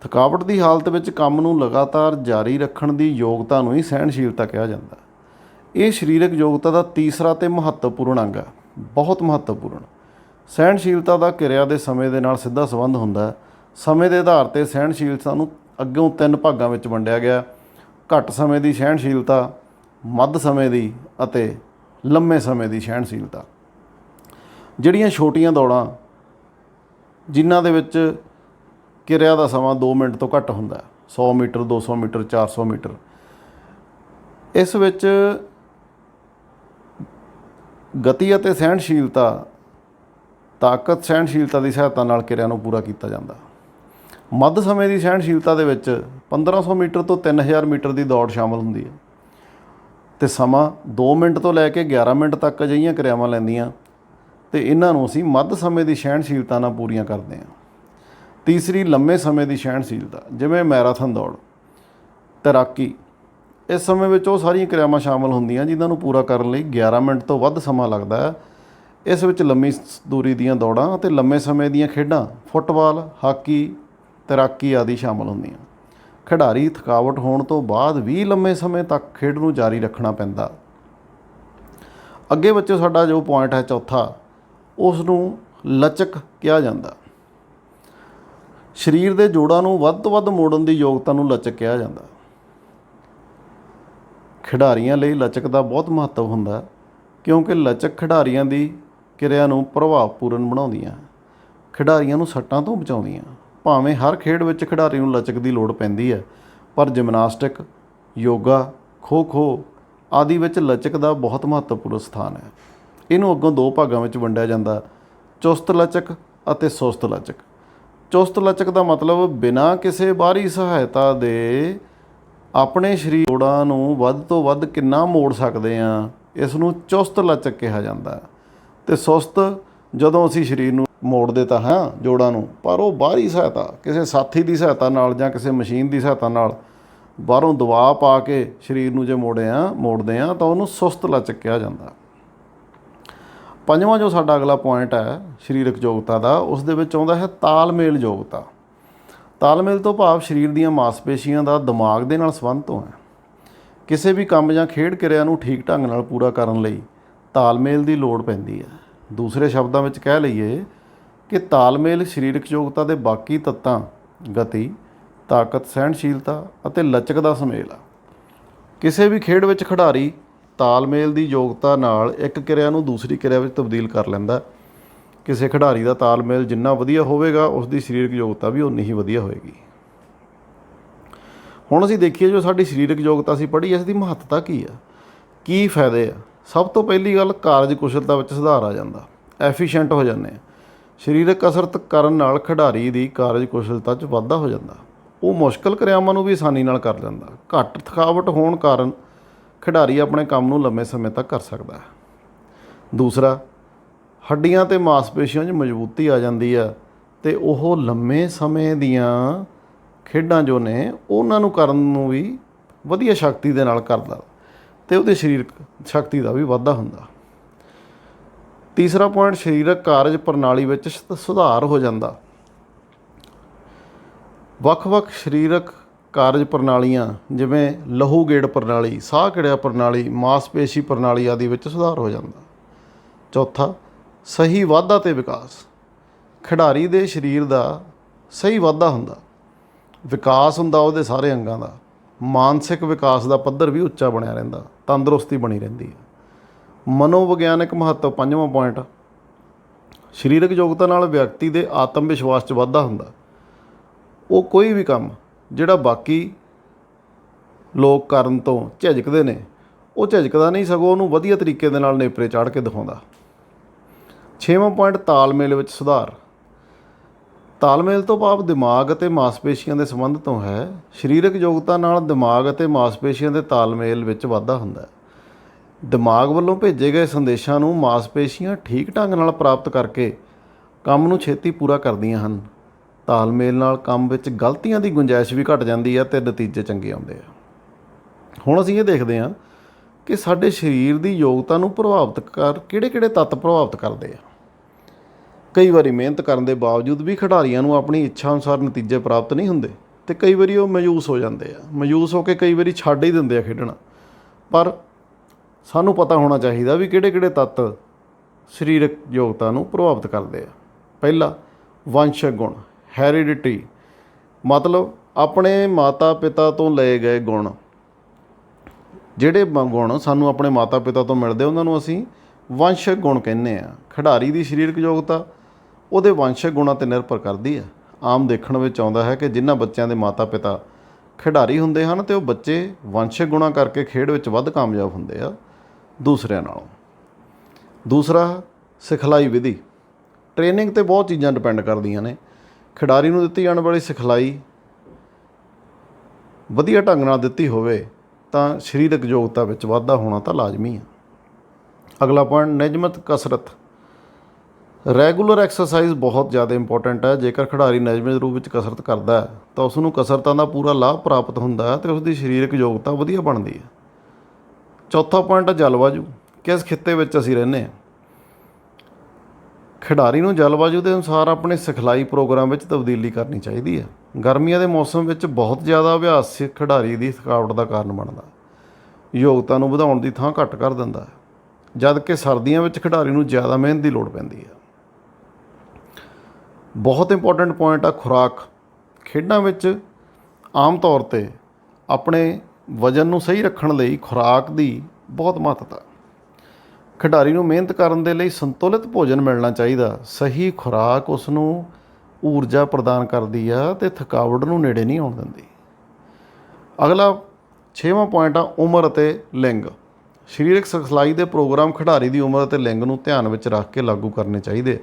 ਥਕਾਵਟ ਦੀ ਹਾਲਤ ਵਿੱਚ ਕੰਮ ਨੂੰ ਲਗਾਤਾਰ ਜਾਰੀ ਰੱਖਣ ਦੀ ਯੋਗਤਾ ਨੂੰ ਹੀ ਸਹਿਣਸ਼ੀਲਤਾ ਕਿਹਾ ਜਾਂਦਾ। ਇਹ ਸਰੀਰਕ ਯੋਗਤਾ ਦਾ ਤੀਸਰਾ ਤੇ ਮਹੱਤਵਪੂਰਨ ਅੰਗ ਹੈ, ਬਹੁਤ ਮਹੱਤਵਪੂਰਨ। ਸਹਿਣਸ਼ੀਲਤਾ ਦਾ ਕਿਰਿਆ ਦੇ ਸਮੇਂ ਦੇ ਨਾਲ ਸਿੱਧਾ ਸੰਬੰਧ ਹੁੰਦਾ ਹੈ। ਸਮੇਂ ਦੇ ਆਧਾਰ 'ਤੇ ਸਹਿਣਸ਼ੀਲਤਾ ਨੂੰ ਅੱਗੋਂ 3 ਭਾਗਾਂ ਵਿੱਚ ਵੰਡਿਆ ਗਿਆ: ਘੱਟ ਸਮੇਂ ਦੀ ਸਹਿਣਸ਼ੀਲਤਾ, ਮੱਧ ਸਮੇਂ ਦੀ ਅਤੇ ਲੰਮੇ ਸਮੇਂ ਦੀ ਸਹਿਣਸ਼ੀਲਤਾ। ਜਿਹੜੀਆਂ ਛੋਟੀਆਂ ਦੌੜਾਂ ਜਿਨ੍ਹਾਂ ਦੇ ਵਿੱਚ ਕਿਰਿਆ ਦਾ ਸਮਾਂ 2 ਮਿੰਟ ਤੋਂ ਘੱਟ ਹੁੰਦਾ, 100 ਮੀਟਰ, 200 ਮੀਟਰ, 400 ਮੀਟਰ, ਇਸ ਵਿੱਚ ਗਤੀ ਅਤੇ ਸਹਿਣਸ਼ੀਲਤਾ, ਤਾਕਤ ਸਹਿਣਸ਼ੀਲਤਾ ਦੀ ਸਹਾਇਤਾ ਨਾਲ ਕਿਰਿਆ ਨੂੰ ਪੂਰਾ ਕੀਤਾ ਜਾਂਦਾ। ਮੱਧ ਸਮੇਂ ਦੀ ਸਹਿਣਸ਼ੀਲਤਾ ਦੇ ਵਿੱਚ 1500 ਮੀਟਰ ਤੋਂ 3000 ਮੀਟਰ ਦੀ ਦੌੜ ਸ਼ਾਮਲ ਹੁੰਦੀ ਹੈ ਅਤੇ ਸਮਾਂ 2 ਮਿੰਟ ਤੋਂ ਲੈ ਕੇ 11 ਮਿੰਟ ਤੱਕ ਅਜਿਹੀਆਂ ਕਿਰਿਆਵਾਂ ਲੈਂਦੀਆਂ, ਅਤੇ ਇਹਨਾਂ ਨੂੰ ਅਸੀਂ ਮੱਧ ਸਮੇਂ ਦੀ ਸਹਿਣਸ਼ੀਲਤਾ ਨਾਲ ਪੂਰੀਆਂ ਕਰਦੇ ਹਾਂ। ਤੀਸਰੀ ਲੰਮੇ ਸਮੇਂ ਦੀ ਸਹਿਣਸ਼ੀਲਤਾ, ਜਿਵੇਂ ਮੈਰਾਥਨ ਦੌੜ, ਤੈਰਾਕੀ। ਇਸ ਸਮੇਂ ਵਿੱਚ ਉਹ ਸਾਰੀਆਂ ਕਿਰਿਆਵਾਂ ਸ਼ਾਮਲ ਹੁੰਦੀਆਂ ਜਿਨ੍ਹਾਂ ਨੂੰ ਪੂਰਾ ਕਰਨ ਲਈ 11 ਮਿੰਟ ਤੋਂ ਵੱਧ ਸਮਾਂ ਲੱਗਦਾ ਹੈ। ਇਸ ਵਿੱਚ ਲੰਮੀ ਦੂਰੀ ਦੀਆਂ ਦੌੜਾਂ ਅਤੇ ਲੰਮੇ ਸਮੇਂ ਦੀਆਂ ਖੇਡਾਂ, ਫੁੱਟਬਾਲ, ਹਾਕੀ, ਤੈਰਾਕੀ ਆਦਿ ਸ਼ਾਮਲ ਹੁੰਦੀਆਂ। ਖਿਡਾਰੀ ਥਕਾਵਟ ਹੋਣ ਤੋਂ ਬਾਅਦ ਵੀ ਲੰਮੇ ਸਮੇਂ ਤੱਕ ਖੇਡ ਨੂੰ ਜਾਰੀ ਰੱਖਣਾ ਪੈਂਦਾ। ਅੱਗੇ ਬੱਚੋ ਸਾਡਾ ਜੋ ਪੁਆਇੰਟ ਹੈ ਚੌਥਾ, ਉਸ ਨੂੰ ਲਚਕ ਕਿਹਾ ਜਾਂਦਾ। ਸਰੀਰ ਦੇ ਜੋੜਾਂ ਨੂੰ ਵੱਧ ਤੋਂ ਵੱਧ ਮੋੜਨ ਦੀ ਯੋਗਤਾ ਨੂੰ ਲਚਕ ਕਿਹਾ ਜਾਂਦਾ। ਖਿਡਾਰੀਆਂ ਲਈ ਲਚਕ ਦਾ ਬਹੁਤ ਮਹੱਤਵ ਹੁੰਦਾ ਕਿਉਂਕਿ ਲਚਕ ਖਿਡਾਰੀਆਂ ਦੀ ਕਿਰਿਆ ਨੂੰ ਪ੍ਰਭਾਵਪੂਰਨ ਬਣਾਉਂਦੀਆਂ, ਖਿਡਾਰੀਆਂ ਨੂੰ ਸੱਟਾਂ ਤੋਂ ਬਚਾਉਂਦੀਆਂ। ਭਾਵੇਂ ਹਰ ਖੇਡ ਵਿੱਚ ਖਿਡਾਰੀ ਨੂੰ ਲਚਕ ਦੀ ਲੋੜ ਪੈਂਦੀ ਹੈ, ਪਰ ਜਿਮਨਾਸਟਿਕ, ਯੋਗਾ, ਖੋ-ਖੋ ਆਦਿ ਵਿੱਚ ਲਚਕ ਦਾ ਬਹੁਤ ਮਹੱਤਵਪੂਰਨ ਸਥਾਨ ਹੈ। ਇਹਨੂੰ ਅੱਗੋਂ 2 ਭਾਗਾਂ ਵਿੱਚ ਵੰਡਿਆ ਜਾਂਦਾ: ਚੁਸਤ ਲਚਕ ਅਤੇ ਸੁਸਤ ਲਚਕ। ਚੁਸਤ ਲਚਕ ਦਾ ਮਤਲਬ ਬਿਨਾਂ ਕਿਸੇ ਬਾਹਰੀ ਸਹਾਇਤਾ ਦੇ ਆਪਣੇ ਸਰੀਰ ਜੋੜਾਂ ਨੂੰ ਵੱਧ ਤੋਂ ਵੱਧ ਕਿੰਨਾ ਮੋੜ ਸਕਦੇ ਹਾਂ, ਇਸ ਨੂੰ ਚੁਸਤ ਲਚਕ ਕਿਹਾ ਜਾਂਦਾ। ਅਤੇ ਸੁਸਤ ਜਦੋਂ ਅਸੀਂ ਸਰੀਰ ਨੂੰ ਮੋੜਦੇ ਤਾਂ ਹਾਂ ਜੋੜਾਂ ਨੂੰ, ਪਰ ਉਹ ਬਾਹਰੀ ਸਹਾਇਤਾ, ਕਿਸੇ ਸਾਥੀ ਦੀ ਸਹਾਇਤਾ ਨਾਲ ਜਾਂ ਕਿਸੇ ਮਸ਼ੀਨ ਦੀ ਸਹਾਇਤਾ ਨਾਲ ਬਾਹਰੋਂ ਦਬਾਅ ਪਾ ਕੇ ਸਰੀਰ ਨੂੰ ਜੇ ਮੋੜਦੇ ਹਾਂ ਤਾਂ ਉਹਨੂੰ ਸੁਸਤ ਲਚਕ ਕਿਹਾ ਜਾਂਦਾ। 5ਵਾਂ ਜੋ ਸਾਡਾ ਅਗਲਾ ਪੁਆਇੰਟ ਹੈ ਸਰੀਰਕ ਯੋਗਤਾ ਦਾ, ਉਸ ਦੇ ਵਿੱਚ ਆਉਂਦਾ ਹੈ ਤਾਲਮੇਲ ਯੋਗਤਾ। ਤਾਲਮੇਲ ਤੋਂ ਭਾਵ ਸਰੀਰ ਦੀਆਂ ਮਾਸਪੇਸ਼ੀਆਂ ਦਾ ਦਿਮਾਗ ਦੇ ਨਾਲ ਸੰਬੰਧ ਤੋਂ ਹੈ। ਕਿਸੇ ਵੀ ਕੰਮ ਜਾਂ ਖੇਡ ਕਿਰਿਆ ਨੂੰ ਠੀਕ ਢੰਗ ਨਾਲ ਪੂਰਾ ਕਰਨ ਲਈ ਤਾਲਮੇਲ ਦੀ ਲੋੜ ਪੈਂਦੀ ਹੈ। ਦੂਸਰੇ ਸ਼ਬਦਾਂ ਵਿੱਚ ਕਹਿ ਲਈਏ ਕਿ ਤਾਲਮੇਲ ਸਰੀਰਕ ਯੋਗਤਾ ਦੇ ਬਾਕੀ ਤੱਤਾਂ ਗਤੀ, ਤਾਕਤ, ਸਹਿਣਸ਼ੀਲਤਾ ਅਤੇ ਲਚਕ ਦਾ ਸੁਮੇਲ ਆ। ਕਿਸੇ ਵੀ ਖੇਡ ਵਿੱਚ ਖਿਡਾਰੀ ਤਾਲਮੇਲ ਦੀ ਯੋਗਤਾ ਨਾਲ ਇੱਕ ਕਿਰਿਆ ਨੂੰ ਦੂਸਰੀ ਕਿਰਿਆ ਵਿੱਚ ਤਬਦੀਲ ਕਰ ਲੈਂਦਾ। ਕਿਸੇ ਖਿਡਾਰੀ ਦਾ ਤਾਲਮੇਲ ਜਿੰਨਾ ਵਧੀਆ ਹੋਵੇਗਾ, ਉਸ ਦੀ ਸਰੀਰਕ ਯੋਗਤਾ ਵੀ ਉਨੀ ਹੀ ਵਧੀਆ ਹੋਏਗੀ। ਹੁਣ ਅਸੀਂ ਦੇਖੀਏ ਜੋ ਸਾਡੀ ਸਰੀਰਕ ਯੋਗਤਾ ਅਸੀਂ ਪੜ੍ਹੀ, ਇਸ ਦੀ ਮਹੱਤਤਾ ਕੀ ਆ, ਕੀ ਫਾਇਦੇ ਆ। ਸਭ ਤੋਂ ਪਹਿਲੀ ਗੱਲ, ਕਾਰਜ ਕੁਸ਼ਲਤਾ ਵਿੱਚ ਸੁਧਾਰ ਆ ਜਾਂਦਾ, ਐਫੀਸ਼ੀਐਂਟ ਹੋ ਜਾਂਦੇ ਆ। ਸਰੀਰਕ ਕਸਰਤ ਕਰਨ ਨਾਲ ਖਿਡਾਰੀ ਦੀ ਕਾਰਜ ਕੁਸ਼ਲਤਾ 'ਚ ਵਾਧਾ ਹੋ ਜਾਂਦਾ। ਉਹ ਮੁਸ਼ਕਲ ਕਿਰਿਆਵਾਂ ਨੂੰ ਵੀ ਆਸਾਨੀ ਨਾਲ ਕਰ ਲੈਂਦਾ। ਘੱਟ ਥਕਾਵਟ ਹੋਣ ਕਾਰਨ ਖਿਡਾਰੀ ਆਪਣੇ ਕੰਮ ਨੂੰ ਲੰਮੇ ਸਮੇਂ ਤੱਕ ਕਰ ਸਕਦਾ ਹੈ। ਦੂਸਰਾ, ਹੱਡੀਆਂ ਅਤੇ ਮਾਸਪੇਸ਼ੀਆਂ 'ਚ ਮਜ਼ਬੂਤੀ ਆ ਜਾਂਦੀ ਆ ਅਤੇ ਉਹ ਲੰਮੇ ਸਮੇਂ ਦੀਆਂ ਖੇਡਾਂ ਜੋ ਨੇ ਉਹਨਾਂ ਨੂੰ ਕਰਨ ਨੂੰ ਵੀ ਵਧੀਆ ਸ਼ਕਤੀ ਦੇ ਨਾਲ ਕਰਦਾ ਅਤੇ ਉਹਦੀ ਸਰੀਰਕ ਸ਼ਕਤੀ ਦਾ ਵੀ ਵਾਧਾ ਹੁੰਦਾ। ਤੀਸਰਾ ਪੁਆਇੰਟ, ਸਰੀਰਕ ਕਾਰਜ ਪ੍ਰਣਾਲੀ ਵਿੱਚ ਸੁਧਾਰ ਹੋ ਜਾਂਦਾ। ਵੱਖ-ਵੱਖ ਸਰੀਰਕ ਕਾਰਜ ਪ੍ਰਣਾਲੀਆਂ ਜਿਵੇਂ ਲਹੂ ਗੇੜ ਪ੍ਰਣਾਲੀ, ਸਾਹ ਕਿਰਿਆ ਪ੍ਰਣਾਲੀ, ਮਾਸਪੇਸ਼ੀ ਪ੍ਰਣਾਲੀ ਆਦਿ ਵਿੱਚ ਸੁਧਾਰ ਹੋ ਜਾਂਦਾ। ਚੌਥਾ, ਸਹੀ ਵਾਧਾ ਅਤੇ ਵਿਕਾਸ। ਖਿਡਾਰੀ ਦੇ ਸਰੀਰ ਦਾ ਸਹੀ ਵਾਧਾ ਹੁੰਦਾ, ਵਿਕਾਸ ਹੁੰਦਾ ਉਹਦੇ ਸਾਰੇ ਅੰਗਾਂ ਦਾ। ਮਾਨਸਿਕ ਵਿਕਾਸ ਦਾ ਪੱਧਰ ਵੀ ਉੱਚਾ ਬਣਿਆ ਰਹਿੰਦਾ, ਤੰਦਰੁਸਤੀ ਬਣੀ ਰਹਿੰਦੀ ਹੈ। ਮਨੋਵਿਗਿਆਨਕ ਮਹੱਤਵ, ਪੰਜਵਾਂ ਪੁਆਇੰਟ, ਸਰੀਰਕ ਯੋਗਤਾ ਨਾਲ ਵਿਅਕਤੀ ਦੇ ਆਤਮ ਵਿਸ਼ਵਾਸ 'ਚ ਵਾਧਾ ਹੁੰਦਾ। ਉਹ ਕੋਈ ਵੀ ਕੰਮ ਜਿਹੜਾ ਬਾਕੀ ਲੋਕ ਕਰਨ ਤੋਂ ਝਿਜਕਦੇ ਨੇ, ਉਹ ਝਿਜਕਦਾ ਨਹੀਂ, ਸਗੋਂ ਉਹਨੂੰ ਵਧੀਆ ਤਰੀਕੇ ਦੇ ਨਾਲ ਨੇਪਰੇ ਚਾੜ੍ਹ ਕੇ ਦਿਖਾਉਂਦਾ। ਛੇਵਾਂ ਪੁਆਇੰਟ, ਤਾਲਮੇਲ ਵਿੱਚ ਸੁਧਾਰ। ਤਾਲਮੇਲ ਤੋਂ ਭਾਵ ਦਿਮਾਗ ਅਤੇ ਮਾਸਪੇਸ਼ੀਆਂ ਦੇ ਸੰਬੰਧ ਤੋਂ ਹੈ। ਸਰੀਰਕ ਯੋਗਤਾ ਨਾਲ ਦਿਮਾਗ ਅਤੇ ਮਾਸਪੇਸ਼ੀਆਂ ਦੇ ਤਾਲਮੇਲ ਵਿੱਚ ਵਾਧਾ ਹੁੰਦਾ ਹੈ। ਦਿਮਾਗ ਵੱਲੋਂ ਭੇਜੇ ਗਏ ਸੰਦੇਸ਼ਾਂ ਨੂੰ ਮਾਸਪੇਸ਼ੀਆਂ ਠੀਕ ਢੰਗ ਨਾਲ ਪ੍ਰਾਪਤ ਕਰਕੇ ਕੰਮ ਨੂੰ ਛੇਤੀ ਪੂਰਾ ਕਰਦੀਆਂ ਹਨ। ਤਾਲਮੇਲ ਨਾਲ ਕੰਮ ਵਿੱਚ ਗਲਤੀਆਂ ਦੀ ਗੁੰਜਾਇਸ਼ ਵੀ ਘੱਟ ਜਾਂਦੀ ਹੈ ਅਤੇ ਨਤੀਜੇ ਚੰਗੇ ਆਉਂਦੇ ਆ। ਹੁਣ ਅਸੀਂ ਇਹ ਦੇਖਦੇ ਹਾਂ ਕਿ ਸਾਡੇ ਸਰੀਰ ਦੀ ਯੋਗਤਾ ਨੂੰ ਪ੍ਰਭਾਵਿਤ ਕਿਹੜੇ-ਕਿਹੜੇ ਤੱਤ ਪ੍ਰਭਾਵਿਤ ਕਰਦੇ ਆ। ਕਈ ਵਾਰੀ ਮਿਹਨਤ ਕਰਨ ਦੇ ਬਾਵਜੂਦ ਵੀ ਖਿਡਾਰੀਆਂ ਨੂੰ ਆਪਣੀ ਇੱਛਾ ਅਨੁਸਾਰ ਨਤੀਜੇ ਪ੍ਰਾਪਤ ਨਹੀਂ ਹੁੰਦੇ ਅਤੇ ਕਈ ਵਾਰੀ ਉਹ ਮਾਯੂਸ ਹੋ ਜਾਂਦੇ ਆ। ਮਾਯੂਸ ਹੋ ਕੇ ਕਈ ਵਾਰੀ ਛੱਡ ਹੀ ਦਿੰਦੇ ਆ ਖੇਡਣਾ। ਪਰ ਸਾਨੂੰ ਪਤਾ ਹੋਣਾ ਚਾਹੀਦਾ ਵੀ ਕਿਹੜੇ-ਕਿਹੜੇ ਤੱਤ ਸਰੀਰਕ ਯੋਗਤਾ ਨੂੰ ਪ੍ਰਭਾਵਿਤ ਕਰਦੇ ਆ। ਪਹਿਲਾ, ਵੰਸ਼ਕ ਗੁਣ, ਹੈਰੀਡਿਟੀ, ਮਤਲਬ ਆਪਣੇ ਮਾਤਾ ਪਿਤਾ ਤੋਂ ਲਏ ਗਏ ਗੁਣ। ਜਿਹੜੇ ਗੁਣ ਸਾਨੂੰ ਆਪਣੇ ਮਾਤਾ ਪਿਤਾ ਤੋਂ ਮਿਲਦੇ ਉਹਨਾਂ ਨੂੰ ਅਸੀਂ ਵੰਸ਼ਕ ਗੁਣ ਕਹਿੰਦੇ ਹਾਂ। ਖਿਡਾਰੀ ਦੀ ਸਰੀਰਕ ਯੋਗਤਾ ਉਹਦੇ ਵੰਸ਼ਕ ਗੁਣਾਂ 'ਤੇ ਨਿਰਭਰ ਕਰਦੀ ਹੈ। ਆਮ ਦੇਖਣ ਵਿੱਚ ਆਉਂਦਾ ਹੈ ਕਿ ਜਿਨ੍ਹਾਂ ਬੱਚਿਆਂ ਦੇ ਮਾਤਾ ਪਿਤਾ ਖਿਡਾਰੀ ਹੁੰਦੇ ਹਨ ਅਤੇ ਉਹ ਬੱਚੇ ਵੰਸ਼ਕ ਗੁਣਾਂ ਕਰਕੇ ਖੇਡ ਵਿੱਚ ਵੱਧ ਕਾਮਯਾਬ ਹੁੰਦੇ ਆ ਦੂਸਰਿਆਂ ਨਾਲੋਂ। ਦੂਸਰਾ, ਸਿਖਲਾਈ ਵਿਧੀ। ਟ੍ਰੇਨਿੰਗ 'ਤੇ ਬਹੁਤ ਚੀਜ਼ਾਂ ਡਿਪੈਂਡ ਕਰਦੀਆਂ ਨੇ। ਖਿਡਾਰੀ ਨੂੰ ਦਿੱਤੀ ਜਾਣ ਵਾਲੀ ਸਿਖਲਾਈ ਵਧੀਆ ਢੰਗ ਨਾਲ ਦਿੱਤੀ ਹੋਵੇ ਤਾਂ ਸਰੀਰਕ ਯੋਗਤਾ ਵਿੱਚ ਵਾਧਾ ਹੋਣਾ ਤਾਂ ਲਾਜ਼ਮੀ ਹੈ। ਅਗਲਾ ਪੁਆਇੰਟ, ਨਿਯਮਿਤ ਕਸਰਤ। ਰੈਗੂਲਰ ਐਕਸਰਸਾਈਜ਼ ਬਹੁਤ ਜ਼ਿਆਦਾ ਇੰਪੋਰਟੈਂਟ ਹੈ। ਜੇਕਰ ਖਿਡਾਰੀ ਨਿਯਮਿਤ ਰੂਪ ਵਿੱਚ ਕਸਰਤ ਕਰਦਾ ਹੈ ਤਾਂ ਉਸ ਨੂੰ ਕਸਰਤਾਂ ਦਾ ਪੂਰਾ ਲਾਭ ਪ੍ਰਾਪਤ ਹੁੰਦਾ ਹੈ ਅਤੇ ਉਸ ਦੀ ਸਰੀਰਕ ਯੋਗਤਾ ਵਧੀਆ ਬਣਦੀ ਹੈ। ਚੌਥਾ ਪੁਆਇੰਟ ਹੈ ਜਲਵਾਯੂ। ਕਿਸ ਖਿੱਤੇ ਵਿੱਚ ਅਸੀਂ ਰਹਿੰਦੇ ਹਾਂ। ਖਿਡਾਰੀ ਨੂੰ ਜਲਵਾਯੂ ਦੇ ਅਨੁਸਾਰ ਆਪਣੇ ਸਿਖਲਾਈ ਪ੍ਰੋਗਰਾਮ ਵਿੱਚ ਤਬਦੀਲੀ ਕਰਨੀ ਚਾਹੀਦੀ ਹੈ। ਗਰਮੀਆਂ ਦੇ ਮੌਸਮ ਵਿੱਚ ਬਹੁਤ ਜ਼ਿਆਦਾ ਅਭਿਆਸ ਖਿਡਾਰੀ ਦੀ ਥਕਾਵਟ ਦਾ ਕਾਰਨ ਬਣਦਾ, ਯੋਗਤਾ ਨੂੰ ਵਧਾਉਣ ਦੀ ਥਾਂ ਘੱਟ ਕਰ ਦਿੰਦਾ ਹੈ, ਜਦ ਕਿ ਸਰਦੀਆਂ ਵਿੱਚ ਖਿਡਾਰੀ ਨੂੰ ਜ਼ਿਆਦਾ ਮਿਹਨਤ ਦੀ ਲੋੜ ਪੈਂਦੀ ਹੈ। ਬਹੁਤ ਇੰਪੋਰਟੈਂਟ ਪੁਆਇੰਟ ਆ ਖੁਰਾਕ। ਖੇਡਾਂ ਵਿੱਚ ਆਮ ਤੌਰ 'ਤੇ ਆਪਣੇ ਵਜ਼ਨ ਨੂੰ ਸਹੀ ਰੱਖਣ ਲਈ ਖੁਰਾਕ ਦੀ ਬਹੁਤ ਮਹੱਤਤਾ। ਖਿਡਾਰੀ ਨੂੰ ਮਿਹਨਤ ਕਰਨ ਦੇ ਲਈ ਸੰਤੁਲਿਤ ਭੋਜਨ ਮਿਲਣਾ ਚਾਹੀਦਾ। ਸਹੀ ਖੁਰਾਕ ਉਸ ਨੂੰ ਊਰਜਾ ਪ੍ਰਦਾਨ ਕਰਦੀ ਆ ਅਤੇ ਥਕਾਵਟ ਨੂੰ ਨੇੜੇ ਨਹੀਂ ਆਉਣ ਦਿੰਦੀ। ਅਗਲਾ 6ਵਾਂ ਪੁਆਇੰਟ ਆ ਉਮਰ ਅਤੇ ਲਿੰਗ। ਸਰੀਰਕ ਸਿਖਲਾਈ ਦੇ ਪ੍ਰੋਗਰਾਮ ਖਿਡਾਰੀ ਦੀ ਉਮਰ ਅਤੇ ਲਿੰਗ ਨੂੰ ਧਿਆਨ ਵਿੱਚ ਰੱਖ ਕੇ ਲਾਗੂ ਕਰਨੇ ਚਾਹੀਦੇ।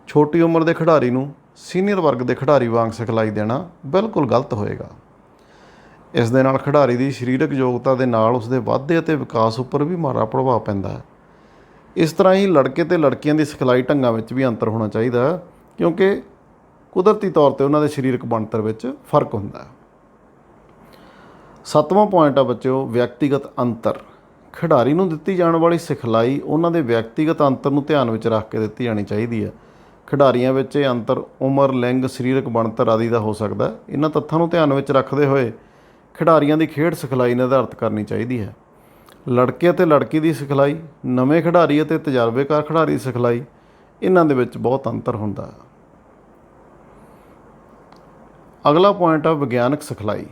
ਛੋਟੀ ਉਮਰ ਦੇ ਖਿਡਾਰੀ ਨੂੰ ਸੀਨੀਅਰ ਵਰਗ ਦੇ ਖਿਡਾਰੀ ਵਾਂਗ ਸਿਖਲਾਈ ਦੇਣਾ ਬਿਲਕੁਲ ਗਲਤ ਹੋਏਗਾ। ਇਸ ਦੇ ਨਾਲ ਖਿਡਾਰੀ ਦੀ ਸਰੀਰਕ ਯੋਗਤਾ ਦੇ ਨਾਲ ਉਸਦੇ ਵਾਧੇ ਅਤੇ ਵਿਕਾਸ ਉੱਪਰ ਵੀ ਮਾੜਾ ਪ੍ਰਭਾਵ ਪੈਂਦਾ ਹੈ। ਇਸ ਤਰ੍ਹਾਂ ਹੀ ਲੜਕੇ ਅਤੇ ਲੜਕੀਆਂ ਦੀ ਸਿਖਲਾਈ ਢੰਗਾਂ ਵਿੱਚ ਵੀ ਅੰਤਰ ਹੋਣਾ ਚਾਹੀਦਾ, ਕਿਉਂਕਿ ਕੁਦਰਤੀ ਤੌਰ 'ਤੇ ਉਹਨਾਂ ਦੇ ਸਰੀਰਕ ਬਣਤਰ ਵਿੱਚ ਫਰਕ ਹੁੰਦਾ ਹੈ। 7ਵਾਂ ਪੁਆਇੰਟ ਆ ਬੱਚਿਓ, ਵਿਅਕਤੀਗਤ ਅੰਤਰ। ਖਿਡਾਰੀ ਨੂੰ ਦਿੱਤੀ ਜਾਣ ਵਾਲੀ ਸਿਖਲਾਈ ਉਹਨਾਂ ਦੇ ਵਿਅਕਤੀਗਤ ਅੰਤਰ ਨੂੰ ਧਿਆਨ ਵਿੱਚ ਰੱਖ ਕੇ ਦਿੱਤੀ ਜਾਣੀ ਚਾਹੀਦੀ ਹੈ। ਖਿਡਾਰੀਆਂ ਵਿੱਚ ਇਹ ਅੰਤਰ ਉਮਰ, ਲਿੰਗ, ਸਰੀਰਕ ਬਣਤਰ ਆਦਿ ਦਾ ਹੋ ਸਕਦਾ। ਇਹਨਾਂ ਤੱਥਾਂ ਨੂੰ ਧਿਆਨ ਵਿੱਚ ਰੱਖਦੇ ਹੋਏ ਖਿਡਾਰੀਆਂ ਦੀ ਖੇਡ ਸਿਖਲਾਈ ਨਿਰਧਾਰਤ ਕਰਨੀ ਚਾਹੀਦੀ ਹੈ। ਲੜਕੇ ਅਤੇ ਲੜਕੀ ਦੀ ਸਿਖਲਾਈ, ਨਵੇਂ ਖਿਡਾਰੀ ਅਤੇ ਤਜਰਬੇਕਾਰ ਖਿਡਾਰੀ ਦੀ ਸਿਖਲਾਈ, ਇਹਨਾਂ ਦੇ ਵਿੱਚ ਬਹੁਤ ਅੰਤਰ ਹੁੰਦਾ ਹੈ। ਅਗਲਾ ਪੁਆਇੰਟ ਆ ਵਿਗਿਆਨਕ ਸਿਖਲਾਈ।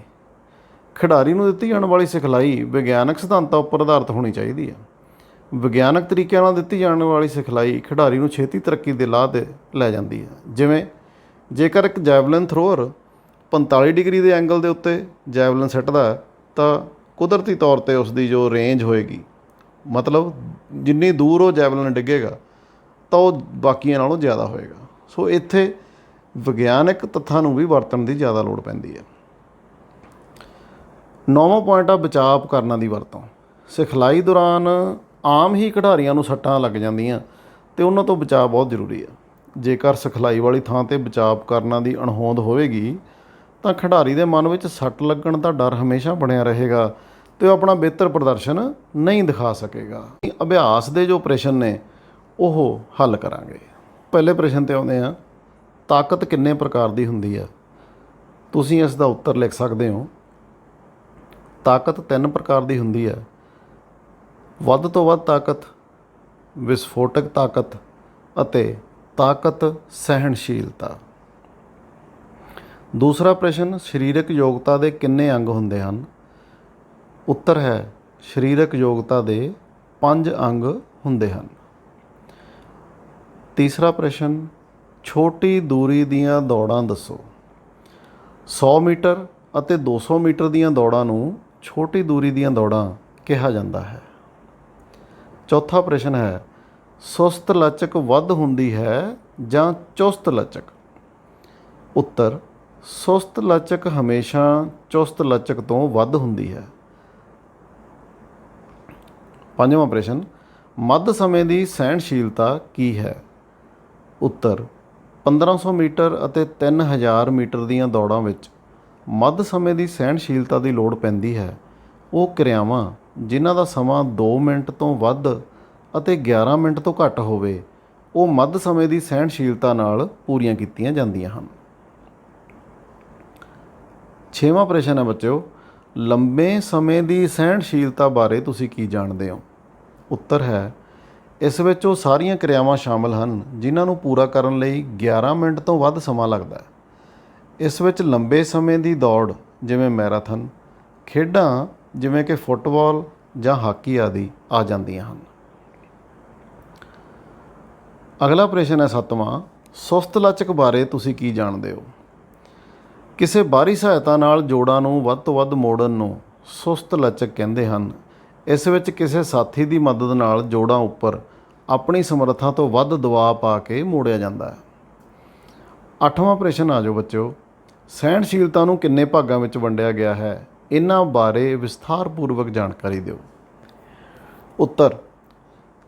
ਖਿਡਾਰੀ ਨੂੰ ਦਿੱਤੀ ਜਾਣ ਵਾਲੀ ਸਿਖਲਾਈ ਵਿਗਿਆਨਕ ਸਿਧਾਂਤਾਂ ਉੱਪਰ ਆਧਾਰਿਤ ਹੋਣੀ ਚਾਹੀਦੀ ਹੈ। ਵਿਗਿਆਨਕ ਤਰੀਕਿਆਂ ਨਾਲ ਦਿੱਤੀ ਜਾਣ ਵਾਲੀ ਸਿਖਲਾਈ ਖਿਡਾਰੀ ਨੂੰ ਛੇਤੀ ਤਰੱਕੀ ਦੇ ਲਾਹ 'ਤੇ ਲੈ ਜਾਂਦੀ ਹੈ। ਜਿਵੇਂ ਜੇਕਰ ਇੱਕ ਜੈਵਲਿਨ ਥਰੋਅਰ 45 ਡਿਗਰੀ ਦੇ ਐਂਗਲ ਦੇ ਉੱਤੇ ਜੈਵਲਿਨ ਸਿੱਟਦਾ ਤਾਂ ਕੁਦਰਤੀ ਤੌਰ 'ਤੇ ਉਸ ਦੀ ਜੋ ਰੇਂਜ ਹੋਏਗੀ, ਮਤਲਬ ਜਿੰਨੀ ਦੂਰ ਉਹ ਜੈਵਲਿਨ ਡਿੱਗੇਗਾ ਤਾਂ ਉਹ ਬਾਕੀਆਂ ਨਾਲੋਂ ਜ਼ਿਆਦਾ ਹੋਏਗਾ। ਸੋ ਇੱਥੇ ਵਿਗਿਆਨਕ ਤੱਥਾਂ ਨੂੰ ਵੀ ਵਰਤਣ ਦੀ ਜ਼ਿਆਦਾ ਲੋੜ ਪੈਂਦੀ ਹੈ। 9ਵਾਂ ਪੁਆਇੰਟ ਆ ਬਚਾਅ ਉਪਕਰਨਾਂ ਦੀ ਵਰਤੋਂ। ਸਿਖਲਾਈ ਦੌਰਾਨ ਆਮ ਹੀ ਖਿਡਾਰੀਆਂ ਨੂੰ ਸੱਟਾਂ ਲੱਗ ਜਾਂਦੀਆਂ ਤੇ ਉਹਨਾਂ ਤੋਂ ਬਚਾਅ ਬਹੁਤ ਜ਼ਰੂਰੀ ਆ। ਜੇਕਰ ਸਿਖਲਾਈ ਵਾਲੀ ਥਾਂ ਤੇ ਬਚਾਅ ਕਰਨਾ ਦੀ ਅਣਹੋਂਦ ਹੋਵੇਗੀ ਤਾਂ ਖਿਡਾਰੀ ਦੇ ਮਨ ਵਿੱਚ ਸੱਟ ਲੱਗਣ ਦਾ ਡਰ ਹਮੇਸ਼ਾ ਬਣਿਆ ਰਹੇਗਾ ਤੇ ਉਹ ਆਪਣਾ ਬਿਹਤਰ ਪ੍ਰਦਰਸ਼ਨ ਨਹੀਂ ਦਿਖਾ ਸਕੇਗਾ। ਅਭਿਆਸ ਦੇ ਜੋ ਪ੍ਰਸ਼ਨ ਨੇ ਉਹ ਹੱਲ ਕਰਾਂਗੇ। ਪਹਿਲੇ ਪ੍ਰਸ਼ਨ ਤੇ ਆਉਂਦੇ ਆ, ਤਾਕਤ ਕਿੰਨੇ ਪ੍ਰਕਾਰ ਦੀ ਹੁੰਦੀ ਆ? ਤੁਸੀਂ ਇਸ ਦਾ ਉੱਤਰ ਲਿਖ ਸਕਦੇ ਹੋ। ਤਾਕਤ 3 ਪ੍ਰਕਾਰ ਦੀ ਹੁੰਦੀ ਹੈ। ਵੱਧ ਤੋਂ ਵੱਧ ਤਾਕਤ, ਵਿਸਫੋਟਕ ਤਾਕਤ ਅਤੇ ਤਾਕਤ ਸਹਿਣਸ਼ੀਲਤਾ। ਦੂਸਰਾ ਪ੍ਰਸ਼ਨ, ਸਰੀਰਕ ਯੋਗਤਾ ਦੇ ਕਿੰਨੇ ਅੰਗ ਹੁੰਦੇ ਹਨ? ਉੱਤਰ ਹੈ ਸਰੀਰਕ ਯੋਗਤਾ ਦੇ 5 ਅੰਗ ਹੁੰਦੇ ਹਨ। ਤੀਸਰਾ ਪ੍ਰਸ਼ਨ, ਛੋਟੀ ਦੂਰੀ ਦੀਆਂ ਦੌੜਾਂ ਦੱਸੋ। 100 ਮੀਟਰ ਅਤੇ 200 ਮੀਟਰ ਦੀਆਂ ਦੌੜਾਂ ਨੂੰ ਛੋਟੀ ਦੂਰੀ ਦੀਆਂ ਦੌੜਾਂ ਕਿਹਾ ਜਾਂਦਾ ਹੈ। ਚੌਥਾ ਪ੍ਰਸ਼ਨ ਹੈ, ਸੁਸਤ ਲਚਕ ਵੱਧ ਹੁੰਦੀ ਹੈ ਜਾਂ ਚੁਸਤ ਲਚਕ? ਉੱਤਰ, ਸੁਸਤ ਲਚਕ ਹਮੇਸ਼ਾ ਚੁਸਤ ਲਚਕ ਤੋਂ ਵੱਧ ਹੁੰਦੀ ਹੈ। ਪੰਜਵਾਂ ਪ੍ਰਸ਼ਨ, ਮੱਧ ਸਮੇਂ ਦੀ ਸਹਿਣਸ਼ੀਲਤਾ ਕੀ ਹੈ? ਉੱਤਰ, 1500 ਮੀਟਰ ਅਤੇ 3000 ਮੀਟਰ ਦੀਆਂ ਦੌੜਾਂ ਵਿੱਚ ਮੱਧ ਸਮੇਂ ਦੀ ਸਹਿਣਸ਼ੀਲਤਾ ਦੀ ਲੋੜ ਪੈਂਦੀ ਹੈ। ਉਹ ਕਿਰਿਆਵਾਂ ਜਿਨ੍ਹਾਂ ਦਾ ਸਮਾਂ 2 ਮਿੰਟ ਤੋਂ ਵੱਧ ਅਤੇ 11 ਮਿੰਟ ਤੋਂ ਘੱਟ ਹੋਵੇ, ਉਹ ਮੱਧ ਸਮੇਂ ਦੀ ਸਹਿਣਸ਼ੀਲਤਾ ਨਾਲ ਪੂਰੀਆਂ ਕੀਤੀਆਂ ਜਾਂਦੀਆਂ ਹਨ। 6ਵਾਂ ਪ੍ਰਸ਼ਨ ਹੈ ਬੱਚਿਓ, ਲੰਬੇ ਸਮੇਂ ਦੀ ਸਹਿਣਸ਼ੀਲਤਾ ਬਾਰੇ ਤੁਸੀਂ ਕੀ ਜਾਣਦੇ ਹੋ? ਉੱਤਰ ਹੈ, ਇਸ ਵਿੱਚ ਉਹ ਸਾਰੀਆਂ ਕਿਰਿਆਵਾਂ ਸ਼ਾਮਲ ਹਨ ਜਿਨ੍ਹਾਂ ਨੂੰ ਪੂਰਾ ਕਰਨ ਲਈ 11 ਮਿੰਟ ਤੋਂ ਵੱਧ ਸਮਾਂ ਲੱਗਦਾ ਹੈ। ਇਸ ਵਿੱਚ ਲੰਬੇ ਸਮੇਂ ਦੀ ਦੌੜ ਜਿਵੇਂ ਮੈਰਾਥਨ, ਖੇਡਾਂ ਜਿਵੇਂ ਕਿ ਫੁੱਟਬਾਲ ਜਾਂ ਹਾਕੀ ਆਦਿ ਆ ਜਾਂਦੀਆਂ ਹਨ। ਅਗਲਾ ਪ੍ਰਸ਼ਨ ਹੈ 7ਵਾਂ, ਸੁਸਤ ਲਚਕ ਬਾਰੇ ਤੁਸੀਂ ਕੀ ਜਾਣਦੇ ਹੋ? ਕਿਸੇ ਬਾਹਰੀ ਸਹਾਇਤਾ ਨਾਲ ਜੋੜਾਂ ਨੂੰ ਵੱਧ ਤੋਂ ਵੱਧ ਮੋੜਨ ਨੂੰ ਸੁਸਤ ਲਚਕ ਕਹਿੰਦੇ ਹਨ। ਇਸ ਵਿੱਚ ਕਿਸੇ ਸਾਥੀ ਦੀ ਮਦਦ ਨਾਲ ਜੋੜਾਂ ਉੱਪਰ ਆਪਣੀ ਸਮਰੱਥਾ ਤੋਂ ਵੱਧ ਦਬਾਅ ਪਾ ਕੇ ਮੋੜਿਆ ਜਾਂਦਾ ਹੈ। 8ਵਾਂ ਪ੍ਰਸ਼ਨ ਆ ਜਾਓ ਬੱਚਿਓ, ਸਹਿਣਸ਼ੀਲਤਾ ਨੂੰ ਕਿੰਨੇ ਭਾਗਾਂ ਵਿੱਚ ਵੰਡਿਆ ਗਿਆ ਹੈ? ਇਹਨਾਂ ਬਾਰੇ ਵਿਸਥਾਰਪੂਰਵਕ ਜਾਣਕਾਰੀ ਦਿਓ। ਉੱਤਰ,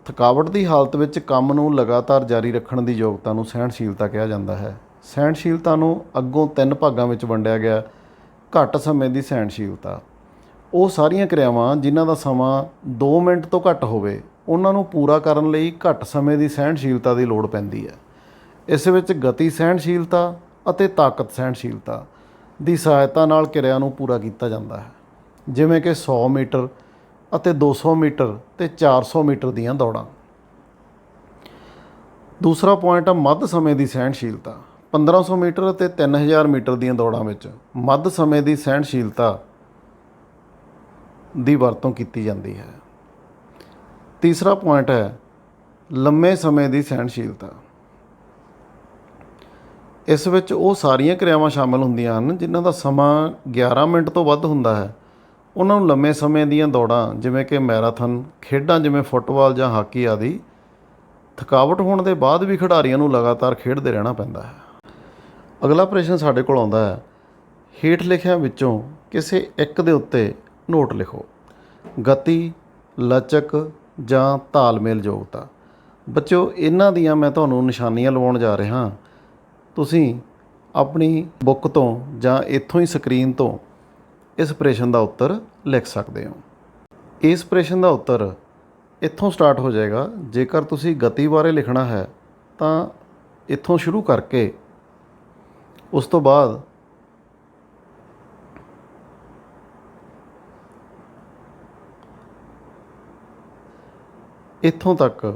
ਥਕਾਵਟ ਦੀ ਹਾਲਤ ਵਿੱਚ ਕੰਮ ਨੂੰ ਲਗਾਤਾਰ ਜਾਰੀ ਰੱਖਣ ਦੀ ਯੋਗਤਾ ਨੂੰ ਸਹਿਣਸ਼ੀਲਤਾ ਕਿਹਾ ਜਾਂਦਾ ਹੈ। ਸਹਿਣਸ਼ੀਲਤਾ ਨੂੰ ਅੱਗੋਂ 3 ਭਾਗਾਂ ਵਿੱਚ ਵੰਡਿਆ ਗਿਆ। ਘੱਟ ਸਮੇਂ ਦੀ ਸਹਿਣਸ਼ੀਲਤਾ, ਉਹ ਸਾਰੀਆਂ ਕਿਰਿਆਵਾਂ ਜਿਨ੍ਹਾਂ ਦਾ ਸਮਾਂ 2 ਮਿੰਟ ਤੋਂ ਘੱਟ ਹੋਵੇ, ਉਹਨਾਂ ਨੂੰ ਪੂਰਾ ਕਰਨ ਲਈ ਘੱਟ ਸਮੇਂ ਦੀ ਸਹਿਣਸ਼ੀਲਤਾ ਦੀ ਲੋੜ ਪੈਂਦੀ ਹੈ। ਇਸ ਵਿੱਚ ਗਤੀ ਸਹਿਣਸ਼ੀਲਤਾ ਅਤੇ ਤਾਕਤ ਸਹਿਣਸ਼ੀਲਤਾ ਦੀ ਸਹਾਇਤਾ ਨਾਲ ਕਿਰਿਆ ਨੂੰ ਪੂਰਾ ਕੀਤਾ ਜਾਂਦਾ ਹੈ, ਜਿਵੇਂ ਕਿ 100 ਮੀਟਰ ਅਤੇ 200 ਮੀਟਰ ਅਤੇ 400 ਮੀਟਰ ਦੀਆਂ ਦੌੜਾਂ। ਦੂਸਰਾ ਪੁਆਇੰਟ ਹੈ ਮੱਧ ਸਮੇਂ ਦੀ ਸਹਿਣਸ਼ੀਲਤਾ। 1500 ਮੀਟਰ ਅਤੇ 3000 ਮੀਟਰ ਦੀਆਂ ਦੌੜਾਂ ਵਿੱਚ ਮੱਧ ਸਮੇਂ ਦੀ ਸਹਿਣਸ਼ੀਲਤਾ ਦੀ ਵਰਤੋਂ ਕੀਤੀ ਜਾਂਦੀ ਹੈ। ਤੀਸਰਾ ਪੁਆਇੰਟ ਹੈ ਲੰਮੇ ਸਮੇਂ ਦੀ ਸਹਿਣਸ਼ੀਲਤਾ। ਇਸ ਵਿੱਚ ਉਹ ਸਾਰੀਆਂ ਕਿਰਿਆਵਾਂ ਸ਼ਾਮਲ ਹੁੰਦੀਆਂ ਹਨ ਜਿਨ੍ਹਾਂ ਦਾ ਸਮਾਂ 11 ਮਿੰਟ ਤੋਂ ਵੱਧ ਹੁੰਦਾ ਹੈ। ਉਹਨਾਂ ਨੂੰ ਲੰਮੇ ਸਮੇਂ ਦੀਆਂ ਦੌੜਾਂ ਜਿਵੇਂ ਕਿ ਮੈਰਾਥਨ, ਖੇਡਾਂ ਜਿਵੇਂ ਫੁੱਟਬਾਲ ਜਾਂ ਹਾਕੀ ਆਦਿ, ਥਕਾਵਟ ਹੋਣ ਦੇ ਬਾਅਦ ਵੀ ਖਿਡਾਰੀਆਂ ਨੂੰ ਲਗਾਤਾਰ ਖੇਡਦੇ ਰਹਿਣਾ ਪੈਂਦਾ ਹੈ। ਅਗਲਾ ਪ੍ਰਸ਼ਨ ਸਾਡੇ ਕੋਲ ਆਉਂਦਾ ਹੈ, ਹੇਠ ਲਿਖਿਆਂ ਵਿੱਚੋਂ ਕਿਸੇ ਇੱਕ ਦੇ ਉੱਤੇ ਨੋਟ ਲਿਖੋ। ਗਤੀ, ਲਚਕ ਜਾਂ ਤਾਲਮੇਲ ਯੋਗਤਾ। ਬੱਚਿਓ, ਇਹਨਾਂ ਦੀਆਂ ਮੈਂ ਤੁਹਾਨੂੰ ਨਿਸ਼ਾਨੀਆਂ ਲਵਾਉਣ ਜਾ ਰਿਹਾ। ਤੁਸੀਂ ਆਪਣੀ ਬੁੱਕ ਤੋਂ ਜਾਂ ਇੱਥੋਂ ਹੀ ਸਕਰੀਨ ਤੋਂ ਇਸ ਪ੍ਰਸ਼ਨ ਦਾ ਉੱਤਰ ਲਿਖ ਸਕਦੇ ਹੋ। ਇਸ ਪ੍ਰਸ਼ਨ ਦਾ ਉੱਤਰ ਇੱਥੋਂ ਸਟਾਰਟ ਹੋ ਜਾਏਗਾ। ਜੇਕਰ ਤੁਸੀਂ ਗਤੀ ਬਾਰੇ ਲਿਖਣਾ ਹੈ ਤਾਂ ਇੱਥੋਂ ਸ਼ੁਰੂ ਕਰਕੇ ਉਸ ਤੋਂ ਬਾਅਦ ਇੱਥੋਂ ਤੱਕ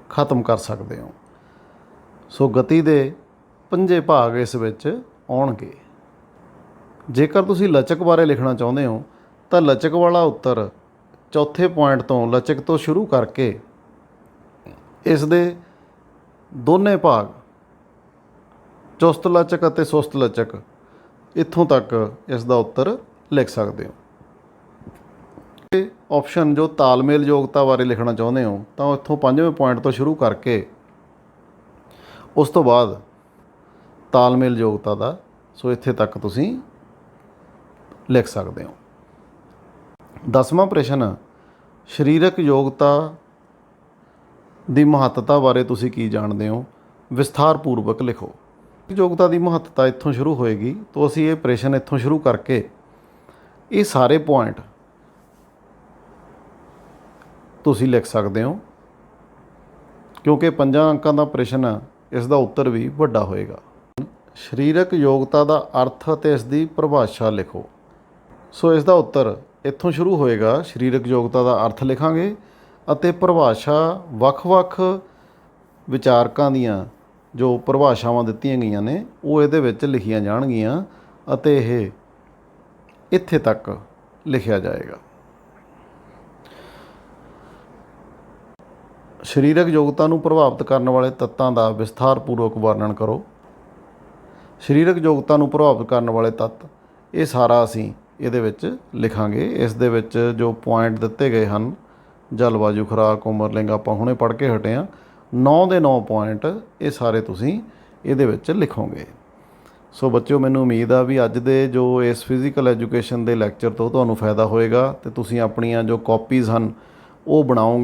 ਖ਼ਤਮ ਕਰ ਸਕਦੇ ਹੋ। ਸੋ ਗਤੀ ਦੇ 5 ਭਾਗ ਇਸ ਵਿੱਚ ਆਉਣਗੇ। ਜੇਕਰ ਤੁਸੀਂ ਲਚਕ ਬਾਰੇ ਲਿਖਣਾ ਚਾਹੁੰਦੇ ਹੋ ਤਾਂ ਲਚਕ ਵਾਲਾ ਉੱਤਰ ਚੌਥੇ ਪੁਆਇੰਟ ਤੋਂ ਲਚਕ ਤੋਂ ਸ਼ੁਰੂ ਕਰਕੇ ਇਸ ਦੇ ਦੋਨੇ ਭਾਗ ਚੁਸਤ ਲਚਕ ਅਤੇ ਸੁਸਤ ਲਚਕ ਇੱਥੋਂ ਤੱਕ ਇਸ ਦਾ ਉੱਤਰ ਲਿਖ ਸਕਦੇ ਹੋ। ਆਪਸ਼ਨ ਜੋ ਤਾਲਮੇਲ ਯੋਗਤਾ ਬਾਰੇ ਲਿਖਣਾ ਚਾਹੁੰਦੇ ਹੋ ਤਾਂ ਇੱਥੋਂ 5ਵੇਂ ਪੁਆਇੰਟ ਤੋਂ ਸ਼ੁਰੂ ਕਰਕੇ ਉਸ ਤੋਂ ਬਾਅਦ ਤਾਲਮੇਲ ਯੋਗਤਾ ਦਾ, ਸੋ ਇੱਥੇ ਤੱਕ ਤੁਸੀਂ ਲਿਖ ਸਕਦੇ ਹੋ। 10ਵਾਂ ਪ੍ਰਸ਼ਨ, ਸਰੀਰਕ ਯੋਗਤਾ ਦੀ ਮਹੱਤਤਾ ਬਾਰੇ ਤੁਸੀਂ ਕੀ ਜਾਣਦੇ ਹੋ? ਵਿਸਥਾਰਪੂਰਵਕ ਲਿਖੋ। ਯੋਗਤਾ ਦੀ ਮਹੱਤਤਾ ਇੱਥੋਂ ਸ਼ੁਰੂ ਹੋਏਗੀ, ਤਾਂ ਅਸੀਂ ਇਹ ਪ੍ਰਸ਼ਨ ਇੱਥੋਂ ਸ਼ੁਰੂ ਕਰਕੇ ਇਹ ਸਾਰੇ ਪੁਆਇੰਟ ਤੁਸੀਂ ਲਿਖ ਸਕਦੇ ਹੋ, ਕਿਉਂਕਿ 5 ਅੰਕਾਂ ਦਾ ਪ੍ਰਸ਼ਨ ਹੈ, ਇਸ ਦਾ ਉੱਤਰ ਵੀ ਵੱਡਾ ਹੋਏਗਾ। ਸਰੀਰਕ ਯੋਗਤਾ ਦਾ ਅਰਥ ਅਤੇ ਇਸ ਦੀ ਪਰਿਭਾਸ਼ਾ ਲਿਖੋ। ਸੋ ਇਸ ਦਾ ਉੱਤਰ ਇੱਥੋਂ ਸ਼ੁਰੂ ਹੋਏਗਾ, ਸਰੀਰਕ ਯੋਗਤਾ ਦਾ ਅਰਥ ਲਿਖਾਂਗੇ ਅਤੇ ਪਰਿਭਾਸ਼ਾ ਵੱਖ-ਵੱਖ ਵਿਚਾਰਕਾਂ ਦੀਆਂ ਜੋ ਪਰਿਭਾਸ਼ਾਵਾਂ ਦਿੱਤੀਆਂ ਗਈਆਂ ਨੇ ਉਹ ਇਹਦੇ ਵਿੱਚ ਲਿਖੀਆਂ ਜਾਣਗੀਆਂ ਅਤੇ ਇਹ ਇੱਥੇ ਤੱਕ ਲਿਖਿਆ ਜਾਏਗਾ। ਸਰੀਰਕ ਯੋਗਤਾ ਨੂੰ ਪ੍ਰਭਾਵਿਤ ਕਰਨ ਵਾਲੇ ਤੱਤਾਂ ਦਾ ਵਿਸਥਾਰਪੂਰਵਕ ਵਰਣਨ ਕਰੋ। ਸਰੀਰਕ ਯੋਗਤਾ ਨੂੰ ਪ੍ਰਭਾਵਿਤ ਕਰਨ ਵਾਲੇ ਤੱਤ, ਇਹ ਸਾਰਾ ਅਸੀਂ ਇਹਦੇ ਵਿੱਚ ਲਿਖਾਂਗੇ। ਇਸ ਦੇ ਵਿੱਚ ਜੋ ਪੁਆਇੰਟ ਦਿੱਤੇ ਗਏ ਹਨ, ਜਲਵਾਯੂ, ਖੁਰਾਕ, ਉਮਰ, ਲਿੰਗ, ਆਪਾਂ ਹੁਣੇ ਪੜ੍ਹ ਕੇ ਹਟੇ ਹਾਂ। 9 ਦੇ 9 ਪੁਆਇੰਟ ਇਹ ਸਾਰੇ ਤੁਸੀਂ ਇਹਦੇ ਵਿੱਚ ਲਿਖੋਗੇ। ਸੋ ਬੱਚਿਓ, ਮੈਨੂੰ ਉਮੀਦ ਆ ਵੀ ਅੱਜ ਦੇ ਜੋ ਇਸ ਫਿਜ਼ੀਕਲ ਐਜੂਕੇਸ਼ਨ ਦੇ ਲੈਕਚਰ ਤੋਂ ਤੁਹਾਨੂੰ ਫਾਇਦਾ ਹੋਏਗਾ ਅਤੇ ਤੁਸੀਂ ਆਪਣੀਆਂ ਜੋ ਕਾਪੀਜ਼ ਹਨ ਉਹ ਬਣਾਓਗੇ।